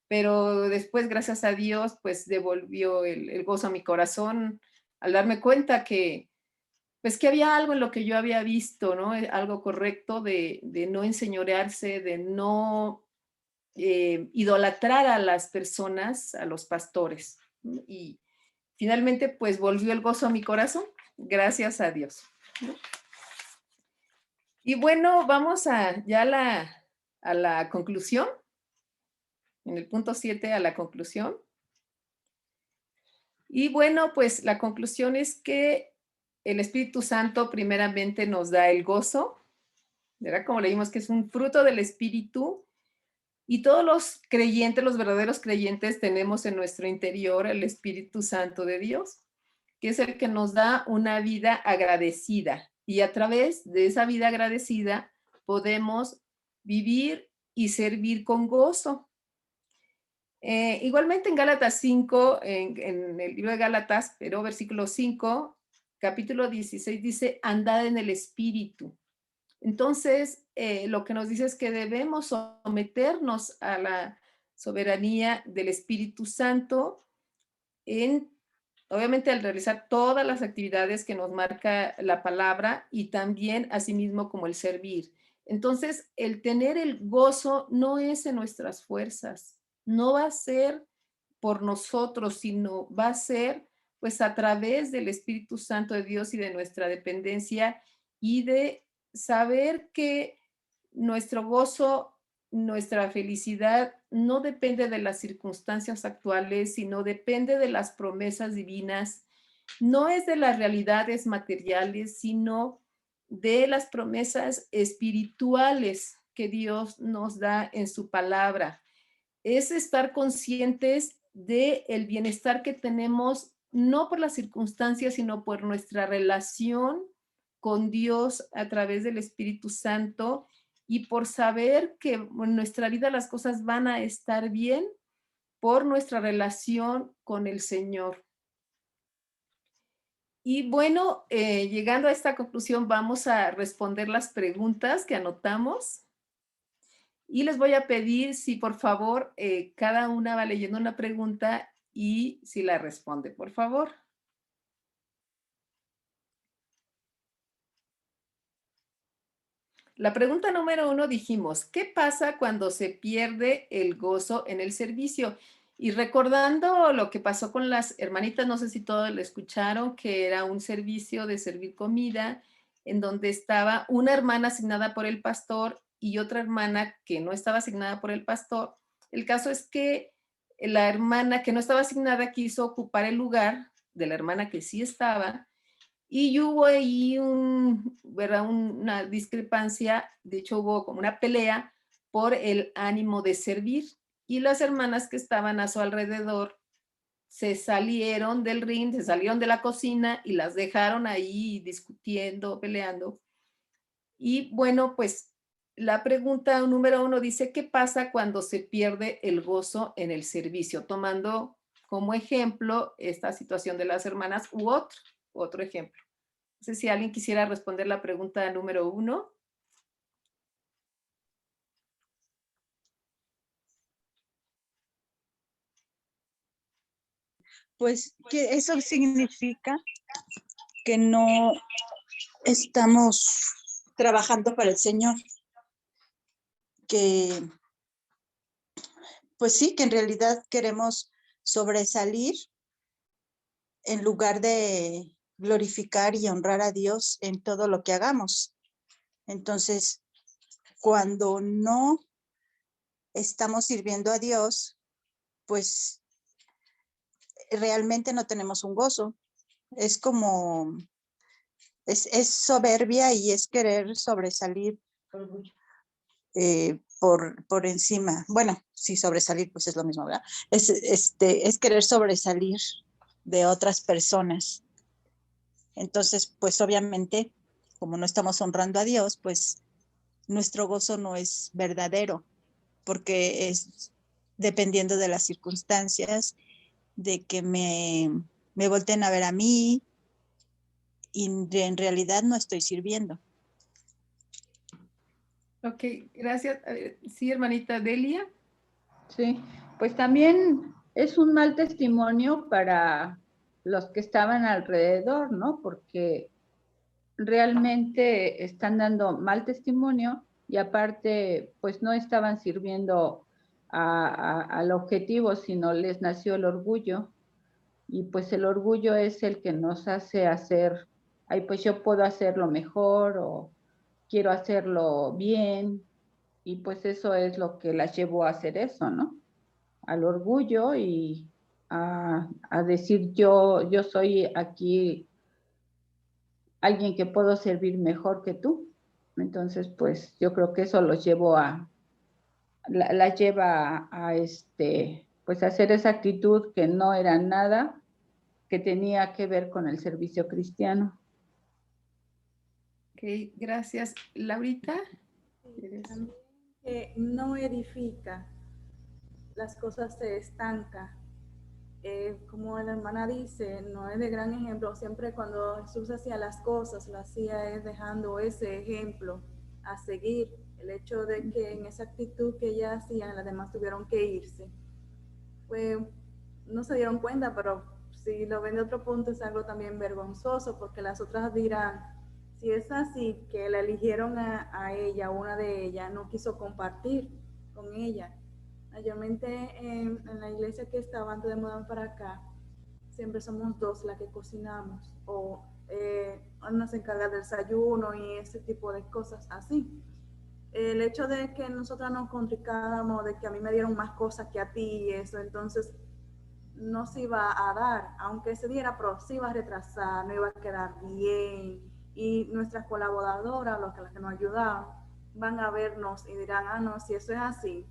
pero después, gracias a Dios, pues devolvió el gozo a mi corazón al darme cuenta que, pues que había algo en lo que yo había visto, ¿no? Algo correcto de no enseñorearse, de no idolatrar a las personas, a los pastores. Y finalmente, pues volvió el gozo a mi corazón, gracias a Dios. Y bueno, vamos ya a la conclusión. En el punto 7, a la conclusión. Y bueno, pues la conclusión es que el Espíritu Santo primeramente nos da el gozo, ¿verdad? Como leímos que es un fruto del Espíritu, y todos los creyentes, los verdaderos creyentes, tenemos en nuestro interior el Espíritu Santo de Dios, que es el que nos da una vida agradecida, y a través de esa vida agradecida podemos vivir y servir con gozo. Igualmente en Gálatas 5, en el libro de Gálatas, pero versículo 5, capítulo 16, dice, andad en el Espíritu. Entonces, lo que nos dice es que debemos someternos a la soberanía del Espíritu Santo obviamente al realizar todas las actividades que nos marca la palabra y también asimismo como el servir. Entonces, el tener el gozo no es en nuestras fuerzas, no va a ser por nosotros, sino va a ser pues a través del Espíritu Santo de Dios y de nuestra dependencia y de saber que nuestro gozo, nuestra felicidad no depende de las circunstancias actuales, sino depende de las promesas divinas, no es de las realidades materiales, sino de las promesas espirituales que Dios nos da en su palabra. Es estar conscientes del bienestar que tenemos, no por las circunstancias, sino por nuestra relación con Dios a través del Espíritu Santo y por saber que en nuestra vida las cosas van a estar bien por nuestra relación con el Señor. Y bueno, llegando a esta conclusión, vamos a responder las preguntas que anotamos. Y les voy a pedir si por favor cada una va leyendo una pregunta y si la responde, por favor. La pregunta número 1 dijimos, ¿qué pasa cuando se pierde el gozo en el servicio? Y recordando lo que pasó con las hermanitas, no sé si todos lo escucharon, que era un servicio de servir comida en donde estaba una hermana asignada por el pastor y otra hermana que no estaba asignada por el pastor. El caso es que la hermana que no estaba asignada quiso ocupar el lugar de la hermana que sí estaba y hubo ahí una discrepancia, de hecho hubo como una pelea por el ánimo de servir y las hermanas que estaban a su alrededor se salieron del ring, se salieron de la cocina y las dejaron ahí discutiendo, peleando. Y bueno, pues la pregunta número 1 dice, ¿qué pasa cuando se pierde el gozo en el servicio? Tomando como ejemplo esta situación de las hermanas u otro ejemplo. No sé si alguien quisiera responder la pregunta número 1. Pues que eso significa que no estamos trabajando para el Señor. Que, pues sí, que en realidad queremos sobresalir en lugar de glorificar y honrar a Dios en todo lo que hagamos. Entonces, cuando no estamos sirviendo a Dios, pues realmente no tenemos un gozo. Es como, es soberbia y es querer sobresalir por encima. Bueno, sí, sobresalir, pues es lo mismo, ¿verdad? Es querer sobresalir de otras personas. Entonces, pues obviamente, como no estamos honrando a Dios, pues nuestro gozo no es verdadero, porque es dependiendo de las circunstancias, de que me volteen a ver a mí y en realidad no estoy sirviendo. Ok, gracias. Sí, hermanita Delia. Sí, pues también es un mal testimonio para los que estaban alrededor, ¿no? Porque realmente están dando mal testimonio y aparte, pues no estaban sirviendo al objetivo, sino les nació el orgullo. Y pues el orgullo es el que nos hace hacer, ay, pues yo puedo hacerlo mejor o quiero hacerlo bien. Y pues eso es lo que las llevó a hacer eso, ¿no? Al orgullo y a decir yo soy aquí alguien que puedo servir mejor que tú. Entonces, pues yo creo que eso los llevó la lleva pues a hacer esa actitud que no era nada que tenía que ver con el servicio cristiano. Ok, gracias. Laurita. También que no edifica, las cosas se estancan. Como la hermana dice, no es de gran ejemplo. Siempre cuando Jesús hacía las cosas, lo hacía es dejando ese ejemplo a seguir. El hecho de que en esa actitud que ella hacía, las demás tuvieron que irse. No se dieron cuenta, pero si lo ven de otro punto es algo también vergonzoso, porque las otras dirán, si es así, que la eligieron a ella, una de ellas, no quiso compartir con ella. Mayormente en la iglesia que estaba antes de mudarme para acá, siempre somos dos las que cocinamos, o una se encarga del desayuno y ese tipo de cosas así. El hecho de que nosotras nos complicáramos, de que a mí me dieron más cosas que a ti y eso, entonces no se iba a dar, aunque se diera, pero se iba a retrasar, no iba a quedar bien, y nuestras colaboradoras, las que nos ayudaban, van a vernos y dirán, no, si eso es así,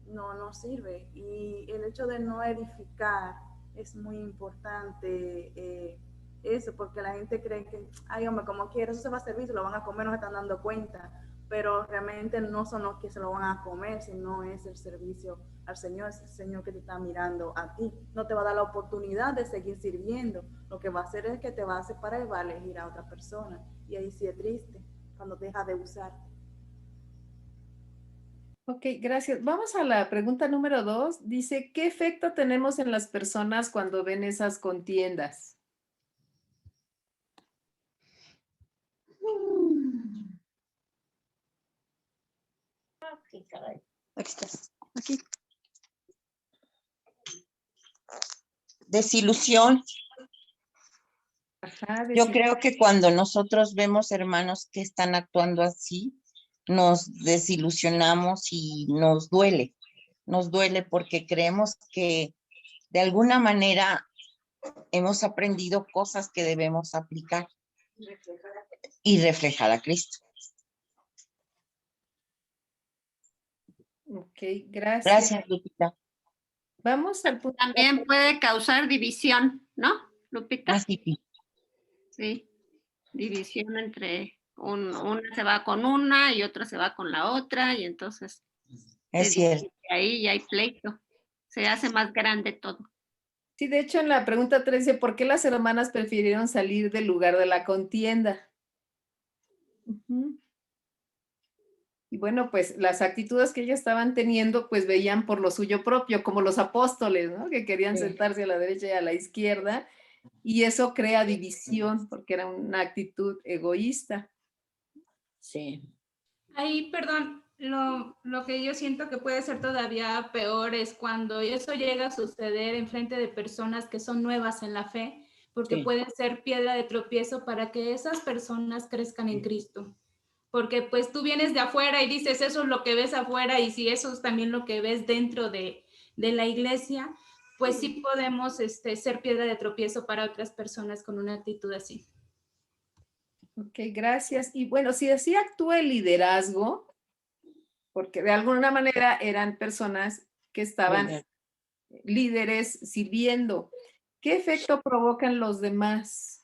no sirve. Y el hecho de no edificar es muy importante, eso, porque la gente cree que, ay hombre, como quiera, eso se va a servir, se lo van a comer, no se están dando cuenta, pero realmente no son los que se lo van a comer, sino es el servicio al Señor, es el Señor que te está mirando a ti, no te va a dar la oportunidad de seguir sirviendo, lo que va a hacer es que te va a separar y va a elegir a otra persona, y ahí sí es triste, cuando deja de usar. Ok, gracias. Vamos a la pregunta número 2. Dice, ¿qué efecto tenemos en las personas cuando ven esas contiendas? Aquí, caray. Aquí estás. Aquí. Desilusión. Ajá, Yo creo que cuando nosotros vemos hermanos que están actuando así, nos desilusionamos y nos duele porque creemos que de alguna manera hemos aprendido cosas que debemos aplicar y reflejar a Cristo. Ok, gracias. Gracias, Lupita. Vamos al punto. También puede causar división, ¿no, Lupita? Así. Sí, división entre una se va con una y otra se va con la otra y entonces es cierto. Ahí ya hay pleito, se hace más grande todo. Sí, de hecho en la pregunta 3 dice, ¿por qué las hermanas prefirieron salir del lugar de la contienda? Y bueno, pues las actitudes que ellas estaban teniendo, pues veían por lo suyo propio, como los apóstoles, ¿no? Que querían sentarse a la derecha y a la izquierda, y eso crea división, porque era una actitud egoísta. Sí. Ahí, perdón, lo que yo siento que puede ser todavía peor es cuando eso llega a suceder en frente de personas que son nuevas en la fe, porque Sí. puede ser piedra de tropiezo para que esas personas crezcan en Cristo. Porque pues tú vienes de afuera y dices, eso es lo que ves afuera, y si eso es también lo que ves dentro de la iglesia, pues sí podemos ser piedra de tropiezo para otras personas con una actitud así. Ok, gracias. Y bueno, si así actúa el liderazgo, porque de alguna manera eran personas que estaban líderes sirviendo, ¿qué efecto provocan los demás?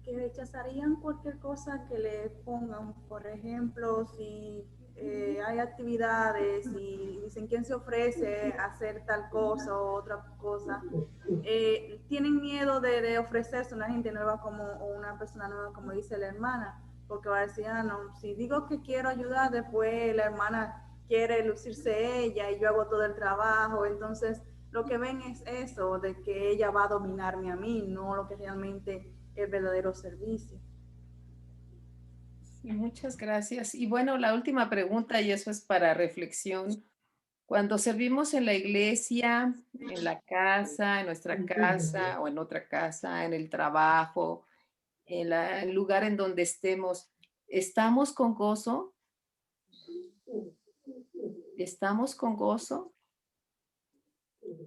Que rechazarían cualquier cosa que le pongan. Por ejemplo, si hay actividades y dicen quién se ofrece a hacer tal cosa o otra cosa, tienen miedo de ofrecerse a una gente nueva como, o una persona nueva, como dice la hermana, porque va a decir, ah, no, si digo que quiero ayudar, después la hermana quiere lucirse ella y yo hago todo el trabajo. Entonces lo que ven es eso, de que ella va a dominarme a mí, no lo que realmente el verdadero servicio. Sí, muchas gracias. Y bueno, la última pregunta, y eso es para reflexión. Cuando servimos en la iglesia, en la casa, en nuestra casa o en otra casa, en el trabajo, en el lugar en donde estemos, ¿estamos con gozo? ¿Estamos con gozo?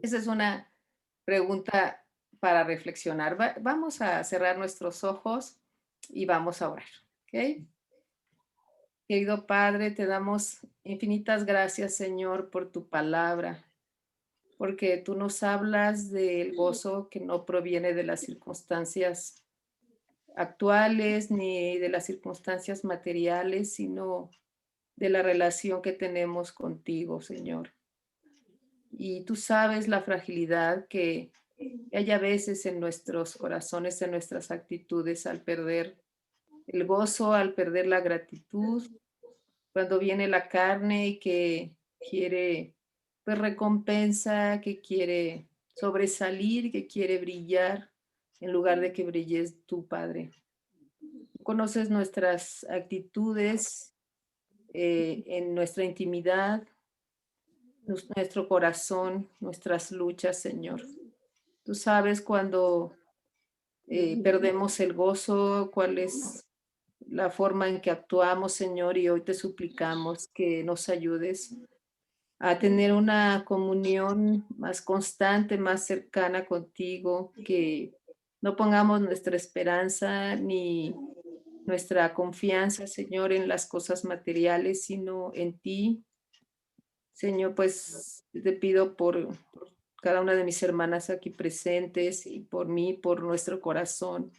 Esa es una pregunta para reflexionar. Vamos a cerrar nuestros ojos y vamos a orar, ¿ok? Querido Padre, te damos infinitas gracias, Señor, por tu palabra, porque tú nos hablas del gozo que no proviene de las circunstancias actuales ni de las circunstancias materiales, sino de la relación que tenemos contigo, Señor. Y tú sabes la fragilidad que hay a veces en nuestros corazones, en nuestras actitudes, al perder el gozo, al perder la gratitud, cuando viene la carne y que quiere pues recompensa, que quiere sobresalir, que quiere brillar, en lugar de que brilles tú, Padre. Conoces nuestras actitudes en nuestra intimidad, nuestro corazón, nuestras luchas, Señor. Tú sabes cuando perdemos el gozo, cuál es la forma en que actuamos, Señor, y hoy te suplicamos que nos ayudes a tener una comunión más constante, más cercana contigo, que no pongamos nuestra esperanza ni nuestra confianza, Señor, en las cosas materiales, sino en ti. Señor, pues te pido por cada una de mis hermanas aquí presentes y por mí, por nuestro corazón,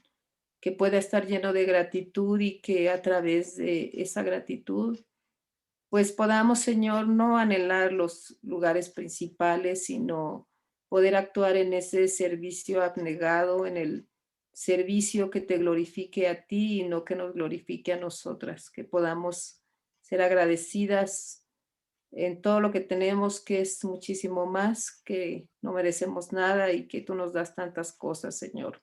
que pueda estar lleno de gratitud y que a través de esa gratitud, pues podamos, Señor, no anhelar los lugares principales, sino poder actuar en ese servicio abnegado, en el servicio que te glorifique a ti y no que nos glorifique a nosotras, que podamos ser agradecidas en todo lo que tenemos, que es muchísimo más, que no merecemos nada y que tú nos das tantas cosas, Señor.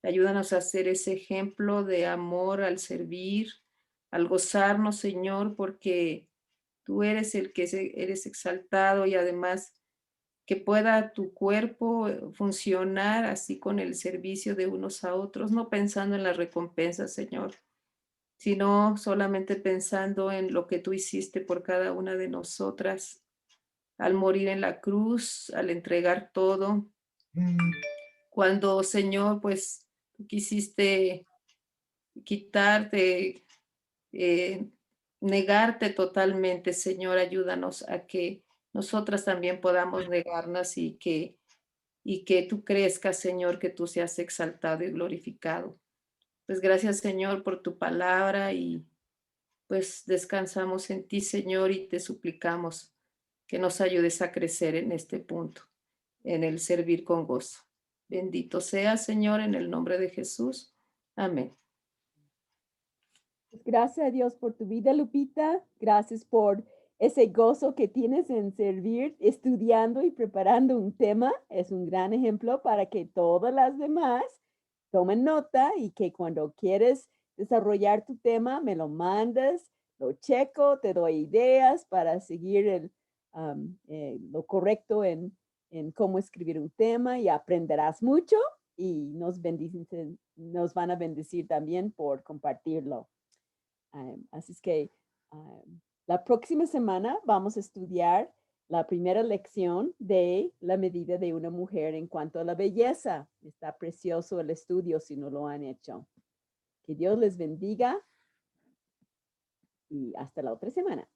Ayúdanos a hacer ese ejemplo de amor al servir, al gozarnos, Señor, porque tú eres el que eres exaltado y además que pueda tu cuerpo funcionar así con el servicio de unos a otros, no pensando en las recompensas, Señor, sino solamente pensando en lo que tú hiciste por cada una de nosotras al morir en la cruz, al entregar todo. Cuando, Señor, pues tú quisiste quitarte, negarte totalmente, Señor, ayúdanos a que nosotras también podamos negarnos y que tú crezcas, Señor, que tú seas exaltado y glorificado. Pues gracias, Señor, por tu palabra y pues descansamos en ti, Señor, y te suplicamos que nos ayudes a crecer en este punto, en el servir con gozo. Bendito sea, Señor, en el nombre de Jesús. Amén. Gracias a Dios por tu vida, Lupita. Gracias por ese gozo que tienes en servir, estudiando y preparando un tema. Es un gran ejemplo para que todas las demás tomen nota y que cuando quieres desarrollar tu tema, me lo mandas, lo checo, te doy ideas para seguir lo correcto en cómo escribir un tema y aprenderás mucho y nos van a bendecir también por compartirlo. Así es que la próxima semana vamos a estudiar la primera lección de la medida de una mujer en cuanto a la belleza. Está precioso el estudio si no lo han hecho. Que Dios les bendiga y hasta la otra semana.